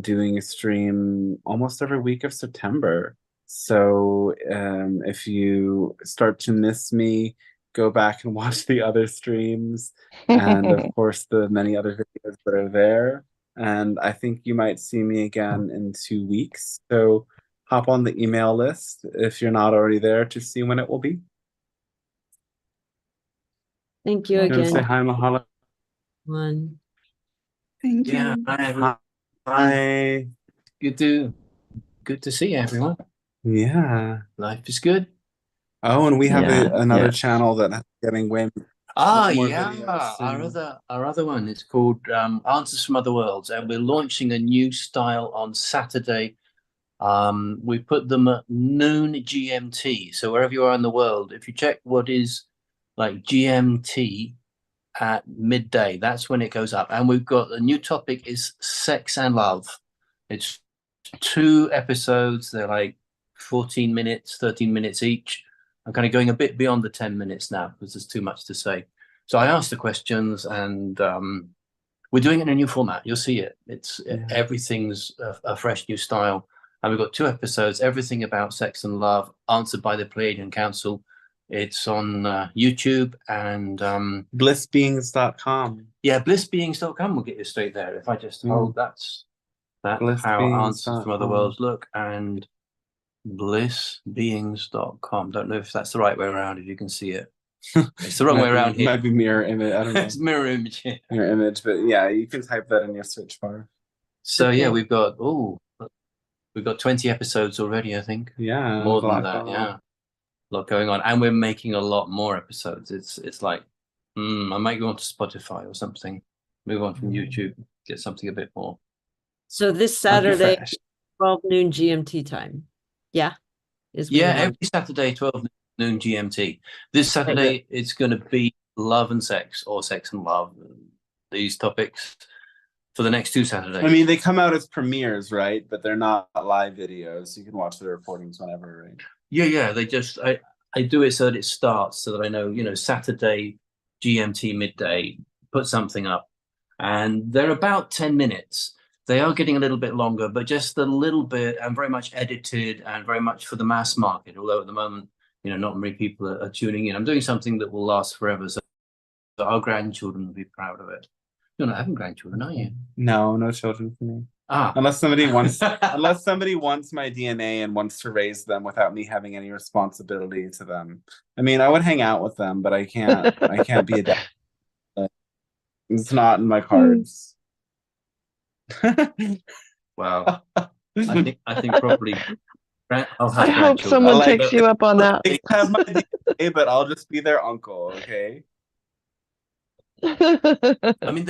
doing a stream almost every week of September. So if you start to miss me, go back and watch the other streams and of course the many other videos that are there. And I think you might see me again in 2 weeks. So hop on the email list if you're not already there to see when it will be. Thank you You want to say again. hi, Mahalo? One. Thank Yeah, you. hi, everyone. Hi. Good to see everyone. Yeah. Life is good. Oh, and we have Yeah, another yeah. channel that's getting way Ah, more yeah. videos Our other one is called Answers from Other Worlds, and we're launching a new style on Saturday. We put them at noon GMT. So wherever you are in the world, if you check what is like GMT at midday, that's when it goes up. And we've got a new topic is sex and love. It's 2 episodes. They're like 14 minutes, 13 minutes each. I'm kind of going a bit beyond the 10 minutes now because there's too much to say. So I asked the questions, and we're doing it in a new format. You'll see it. Everything's a fresh new style. And we've got 2 episodes, everything about sex and love, answered by the Pleiadian Council. It's on YouTube and blissbeings.com. Yeah, blissbeings.com will get you straight there. If I just hold, that's how Answers from Other Worlds look, and blissbeings.com. Don't know if that's the right way around, if you can see it. It's the wrong way around here. Might be mirror image. I don't know. It's mirror image. Yeah. Mirror image, but yeah, you can type that in your search bar. So yeah, we've got 20 episodes already, I think. Yeah, More than that, yeah. A lot going on. And we're making a lot more episodes. It's like I might go on to Spotify or something. Move on from YouTube, get something a bit more. So this Saturday, 12 noon GMT time. Yeah. Every Saturday, 12 noon GMT. This Saturday, it's going to be love and sex, or sex and love, these topics for the next 2 Saturdays. I mean, they come out as premieres, right? But they're not live videos. You can watch the recordings whenever, right? Yeah. They just, I do it so that it starts, so that I know, Saturday, GMT midday, put something up. And they're about 10 minutes. They are getting a little bit longer, but just a little bit, and very much edited and very much for the mass market. Although at the moment, not many people are tuning in. I'm doing something that will last forever, so our grandchildren will be proud of it. You're not having grandchildren, are you? No children for me. Unless somebody wants my DNA and wants to raise them without me having any responsibility to them. I mean, I would hang out with them, but I can't be a dad. It's not in my cards. Wow. I think probably I hope someone takes you up on that. They have my DNA, but I'll just be their uncle, okay? I mean,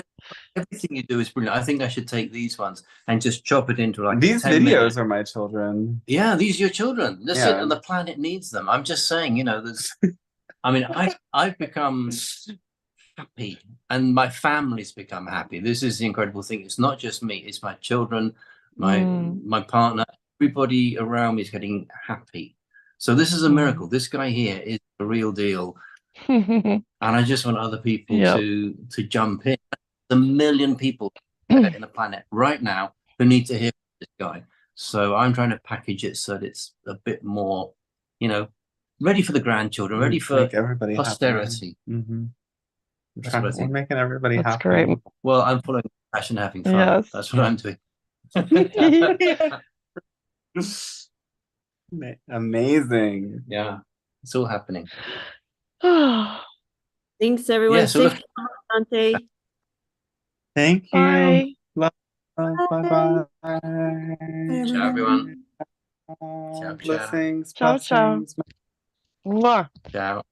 everything you do is brilliant. I think I should take these ones and just chop it into like these videos are my children. Yeah, these are your children. That's it, and the planet needs them. I'm just saying, there's. I mean, I've become happy, and my family's become happy. This is the incredible thing. It's not just me; it's my children, my partner. Everybody around me is getting happy. So this is a miracle. This guy here is the real deal. And I just want other people to jump in. There's 1 million people in the planet right now who need to hear this guy. So I'm trying to package it so that it's a bit more, ready for the grandchildren, ready for posterity. Mm-hmm. We're making everybody That's happy. great. Well, I'm following passion, having fun. Yes. That's what I'm doing. Amazing. Yeah, it's all happening. Thanks, everyone. Yeah, so Safe Dante. Thank you. Bye. Bye. Bye. Ciao, everyone. Ciao, Blessings. Ciao, ciao. Blessings. Mwah. Ciao.